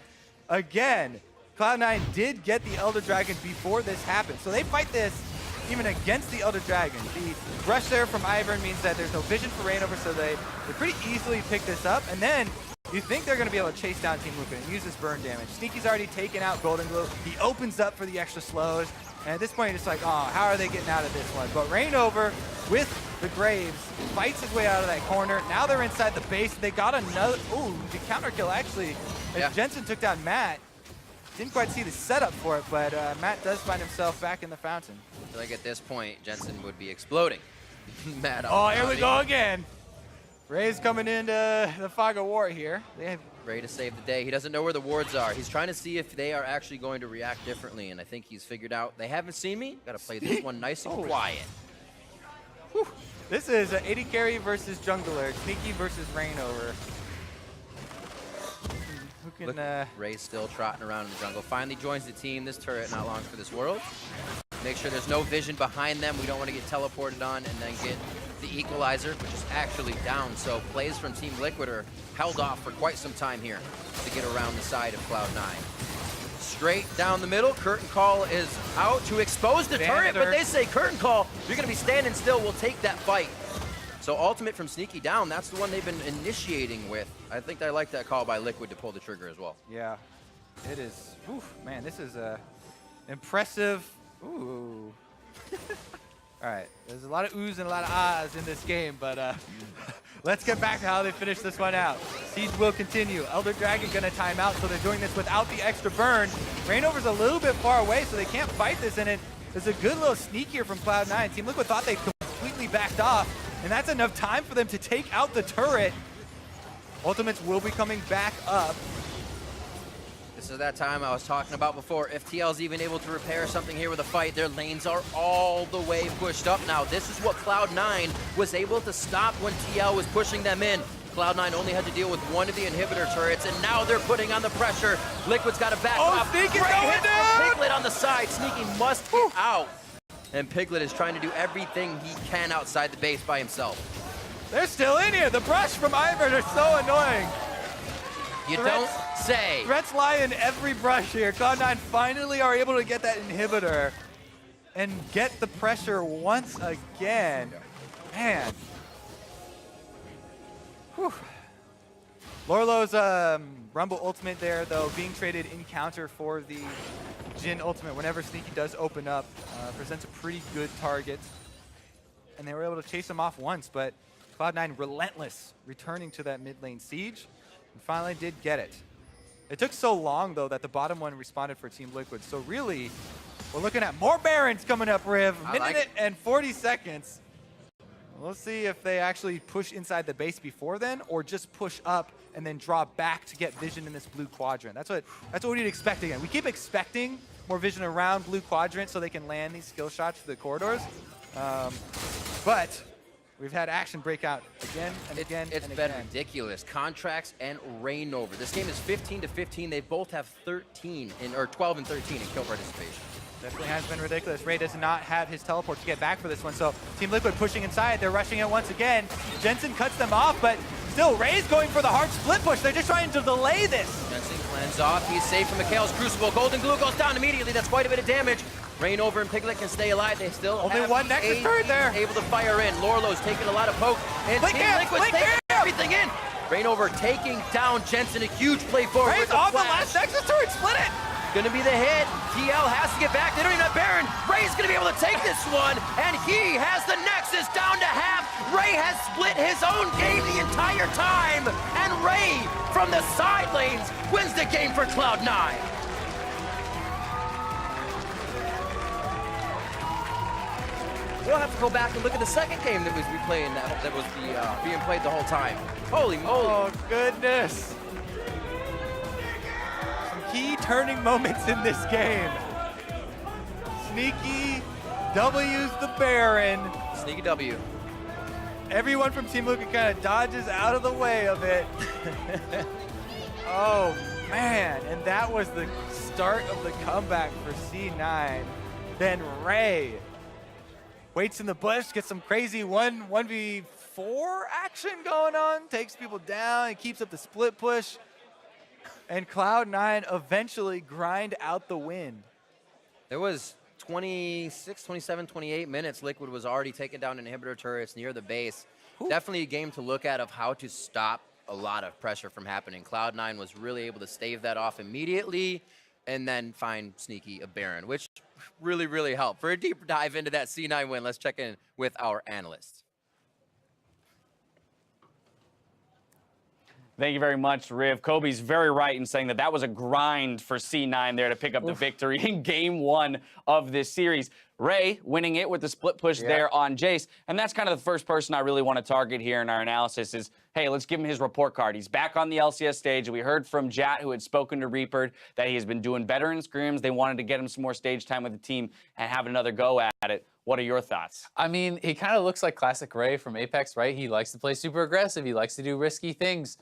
Again, Cloud9 did get the Elder Dragon before this happened, so they fight this even against the Elder Dragon. The rush there from Ivern means that there's no vision for Rainover, so they pretty easily pick this up, and then you think they're going to be able to chase down Team Liquid and use this burn damage. Sneaky's already taken out Golden Glue. He opens up for the extra slows. And at this point, it's like, oh, how are they getting out of this one? But Rainover, with the Graves, fights his way out of that corner. Now they're inside the base. They got another, ooh, the counter kill actually. As Jensen took down Matt. Didn't quite see the setup for it, but Matt does find himself back in the fountain. I feel like at this point, Jensen would be exploding. Matt, oh, here we go again. Ray's coming into the fog of war here. They have Ray to save the day. He doesn't know where the wards are. He's trying to see if they are actually going to react differently, and I think he's figured out they haven't seen me. Got to play this one nice and quiet. Whew. This is an AD carry versus jungler, Sneaky versus Rainover. Who can? Ray's still trotting around in the jungle. Finally joins the team. This turret not long for this world. Make sure there's no vision behind them. We don't want to get teleported on and then get the equalizer, which is actually down. So plays from Team Liquid are held off for quite some time here to get around the side of Cloud9. Straight down the middle. Curtain Call is out to expose the turret, but they say, Curtain Call, you're going to be standing still. We'll take that fight. So ultimate from Sneaky down, that's the one they've been initiating with. I think I like that call by Liquid to pull the trigger as well. Yeah, it is. Oof, man, this is impressive. Ooh. All right, there's a lot of oohs and a lot of ahs in this game, but let's get back to how they finish this one out. Siege will continue. Elder Dragon gonna time out, so they're doing this without the extra burn. Rainover's a little bit far away, so they can't fight this, and it's a good little sneak here from Cloud9. Team Liquid thought they completely backed off, and that's enough time for them to take out the turret. Ultimates will be coming back up. This is that time I was talking about before. If TL's even able to repair something here with a fight, their lanes are all the way pushed up now. This is what Cloud9 was able to stop when TL was pushing them in. Cloud9 only had to deal with one of the inhibitor turrets, and now they're putting on the pressure. Liquid's got to back off. Sneaky Great going hit from down! Piglet on the side. Sneaky must get out. And Piglet is trying to do everything he can outside the base by himself. They're still in here. The brush from Ivern are so annoying. You don't say. Threats lie in every brush here. Cloud9 finally are able to get that inhibitor and get the pressure once again. Man. Whew. Lorlo's Rumble ultimate there, though, being traded in counter for the Jhin ultimate whenever Sneaky does open up, presents a pretty good target. And they were able to chase him off once, but Cloud9 relentless, returning to that mid lane siege. And finally did get it. It took so long, though, that the bottom one responded for Team Liquid. So really, we're looking at more Barons coming up, Riv. Minute and 40 seconds. We'll see if they actually push inside the base before then, or just push up and then draw back to get vision in this blue quadrant. That's what we'd expect again. We keep expecting more vision around blue quadrant so they can land these skill shots to the corridors. But we've had action break out again and again It's and been again. ridiculous. Contracts and Reignover. This game is 15-15. They both have 13 or 12 and 13 in kill participation. Definitely has been ridiculous. Ray does not have his teleport to get back for this one, so Team Liquid pushing inside. They're rushing it once again. Jensen cuts them off, but still, Ray's going for the hard split push. They're just trying to delay this. Jensen cleanse off. He's safe from Mikhail's Crucible. Golden Glue goes down immediately. That's quite a bit of damage. Reignover and Piglet can stay alive. They still Only have one Nexus turret there. Able to fire in. Lorlo's taking a lot of poke. And Blink Team camp, Liquid's blink taking camp. everything in. Reignover taking down Jensen. A huge play forward. Ray's with the on the flash. last Nexus turret. Split it. Gonna be the hit. TL has to get back. They don't even have Baron. Ray's gonna be able to take this one, and he has the Nexus down to half. Ray has split his own game the entire time, and Ray from the side lanes wins the game for Cloud9. We'll have to go back and look at the second game that was being played the whole time. Holy moly! Oh goodness. Key turning moments in this game. Sneaky W's the Baron. Sneaky W. Everyone from Team Liquid kind of dodges out of the way of it. Oh man, and that was the start of the comeback for C9. Then Ray waits in the bush, gets some crazy 1v4 action going on, takes people down, and keeps up the split push. And Cloud9 eventually grind out the win. There was 26, 27, 28 minutes. Liquid was already taking down inhibitor turrets near the base. Ooh. Definitely a game to look at of how to stop a lot of pressure from happening. Cloud9 was really able to stave that off immediately and then find Sneaky a Baron, which really, really helped. For a deeper dive into that C9 win, let's check in with our analysts. Thank you very much, Riv. Kobe's very right in saying that that was a grind for C9 there to pick up the victory in game one of this series. Ray winning it with the split push there on Jace. And that's kind of the first person I really want to target here in our analysis is, hey, let's give him his report card. He's back on the LCS stage. We heard from Jat, who had spoken to Reaper, that he has been doing better in scrims. They wanted to get him some more stage time with the team and have another go at it. What are your thoughts? I mean, he kind of looks like classic Ray from Apex, right? He likes to play super aggressive. He likes to do risky things.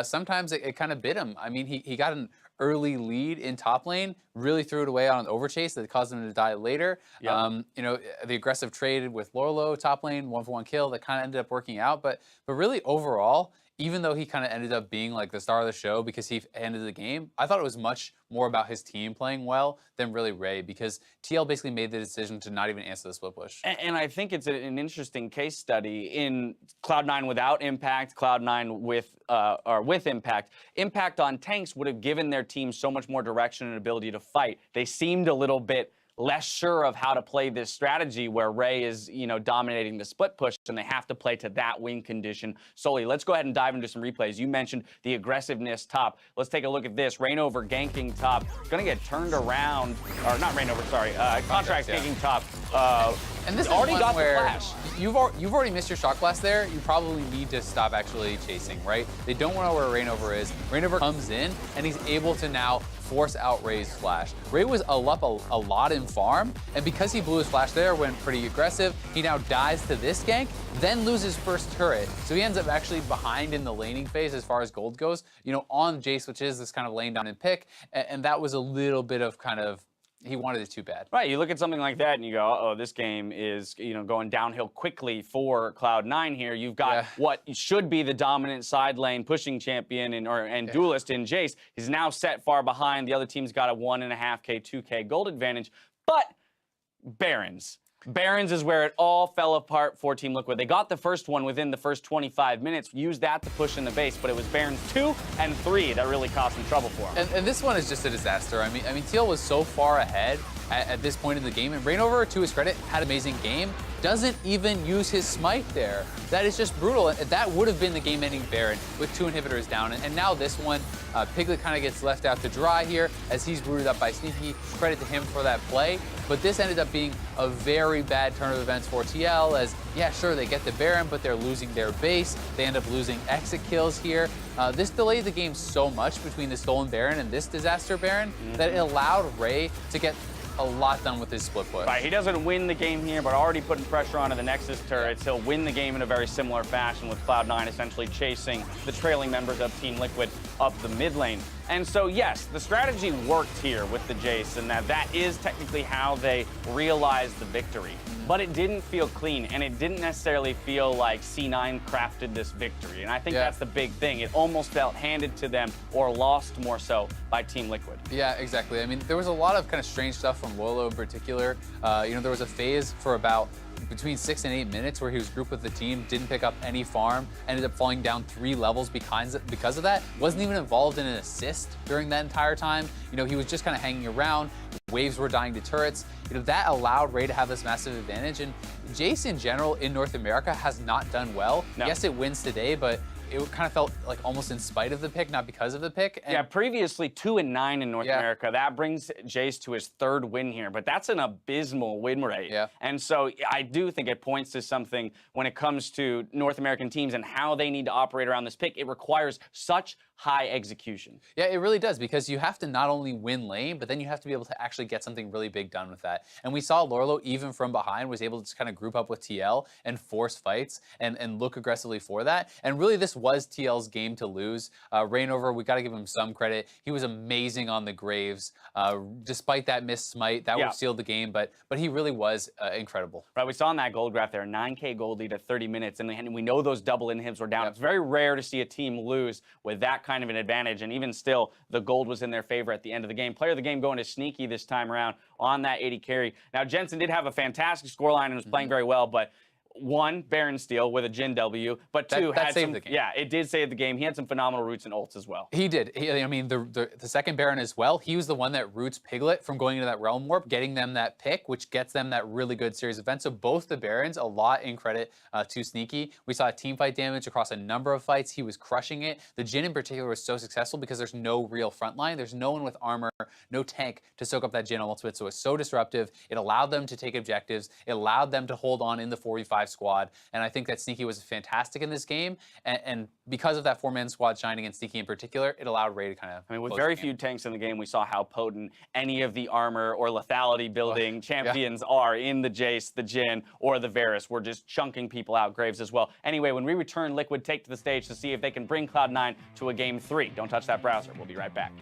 Sometimes it kind of bit him. I mean, he got an early lead in top lane, really threw it away on an overchase that caused him to die later. Yep. You know, the aggressive trade with Lorlo, top lane, 1-for-1 kill, that kind of ended up working out. But really overall, even though he kind of ended up being like the star of the show because he ended the game, I thought it was much more about his team playing well than really Ray, because TL basically made the decision to not even answer the split push. And I think it's an interesting case study in Cloud9 without Impact, Cloud9 with Impact. Impact on tanks would have given their team so much more direction and ability to fight. They seemed a little bit less sure of how to play this strategy where Ray is, dominating the split push, and they have to play to that win condition solely. Let's go ahead and dive into some replays. You mentioned the aggressiveness top. Let's take a look at this. Reignover ganking top. Gonna get turned around, or not Reignover, sorry. Contracts ganking top. And this He's is already one got the where flash. you've already missed your shot glass there. You probably need to stop actually chasing, right? They don't know where Rainover is. Rainover comes in, and he's able to now force out Ray's flash. Ray was up a lot in farm, and because he blew his flash there, went pretty aggressive, he now dies to this gank, then loses first turret. So he ends up actually behind in the laning phase as far as gold goes, you know, on Jace, which is this kind of lane down and pick, and that was a little bit of kind of, he wanted it too bad. Right, you look at something like that and you go, uh-oh, this game is, you know, going downhill quickly for Cloud9 here. You've got what should be the dominant side lane pushing champion and duelist in Jace. He's now set far behind. The other team's got a 1.5K, 2K gold advantage. But Barons. Barons is where it all fell apart for Team Liquid. They got the first one within the first 25 minutes, used that to push in the base, but it was Barons 2 and 3 that really caused some trouble for them. And this one is just a disaster. I mean, Teal was so far ahead at this point in the game, and Rainover, to his credit, had an amazing game. Doesn't even use his smite there. That is just brutal. That would have been the game-ending Baron with 2 inhibitors down. And now this one, Piglet kind of gets left out to dry here as he's rooted up by Sneaky. Credit to him for that play. But this ended up being a very bad turn of events for TL as, yeah, sure, they get the Baron, but they're losing their base. They end up losing exit kills here. This delayed the game so much between the stolen Baron and this disaster Baron that it allowed Ray to get a lot done with his split push. Right, he doesn't win the game here, but already putting pressure onto the Nexus turrets. He'll win the game in a very similar fashion with Cloud9 essentially chasing the trailing members of Team Liquid up the mid lane. And so, yes, the strategy worked here with the Jace, and that is technically how they realized the victory. But it didn't feel clean, and it didn't necessarily feel like C9 crafted this victory. And I think that's the big thing. It almost felt handed to them or lost more so by Team Liquid. Yeah, exactly. I mean, there was a lot of kind of strange stuff from Lolo in particular. You know, there was a phase for about between 6 and 8 minutes where he was grouped with the team, didn't pick up any farm, ended up falling down 3 levels because of that. Wasn't even involved in an assist during that entire time. You know, he was just kind of hanging around. Waves were dying to turrets. You know, that allowed Ray to have this massive advantage. And Jace in general in North America has not done well. No. Yes, it wins today, but it kind of felt like almost in spite of the pick, not because of the pick. And yeah, previously 2-9 in North America. That brings Jace to his 3rd win here, but that's an abysmal win rate. Yeah. And so I do think it points to something when it comes to North American teams and how they need to operate around this pick. It requires such high execution. Yeah, it really does, because you have to not only win lane, but then you have to be able to actually get something really big done with that. And we saw Lorlo, even from behind, was able to just kind of group up with TL and force fights and look aggressively for that. And really, this was TL's game to lose. Rainover, we got to give him some credit. He was amazing on the Graves. Despite that missed smite, that would have sealed the game, but he really was incredible. Right, we saw in that gold graph there, 9K gold lead at 30 minutes, and we know those double inhibs were down. It's very rare to see a team lose with that kind of an advantage, and even still, the gold was in their favor at the end of the game. Player of the game going to Sneaky this time around on that 80 carry. Now, Jensen did have a fantastic scoreline and was playing very well, but 1, Baron steal with a Jhin W, but 2, that saved the game. Yeah, it did save the game. He had some phenomenal roots and ults as well. He did. I mean, the second Baron as well, he was the one that roots Piglet from going into that Realm Warp, getting them that pick, which gets them that really good series of events. So both the Barons, a lot in credit to Sneaky. We saw team fight damage across a number of fights. He was crushing it. The Jhin in particular was so successful because there's no real front line. There's no one with armor, no tank to soak up that Jhin ultimate. So it's so disruptive. It allowed them to take objectives. It allowed them to hold on in the 4v5 squad. And I think that Sneaky was fantastic in this game. And because of that 4-man squad shining and Sneaky in particular, it allowed Ray to kind of, I mean, with very few tanks in the game, we saw how potent any of the armor or lethality building champions are in the Jace, the Jhin, or the Varus. We're just chunking people out. Graves as well. Anyway, when we return, Liquid take to the stage to see if they can bring Cloud9 to a game 3. Don't touch that browser. We'll be right back.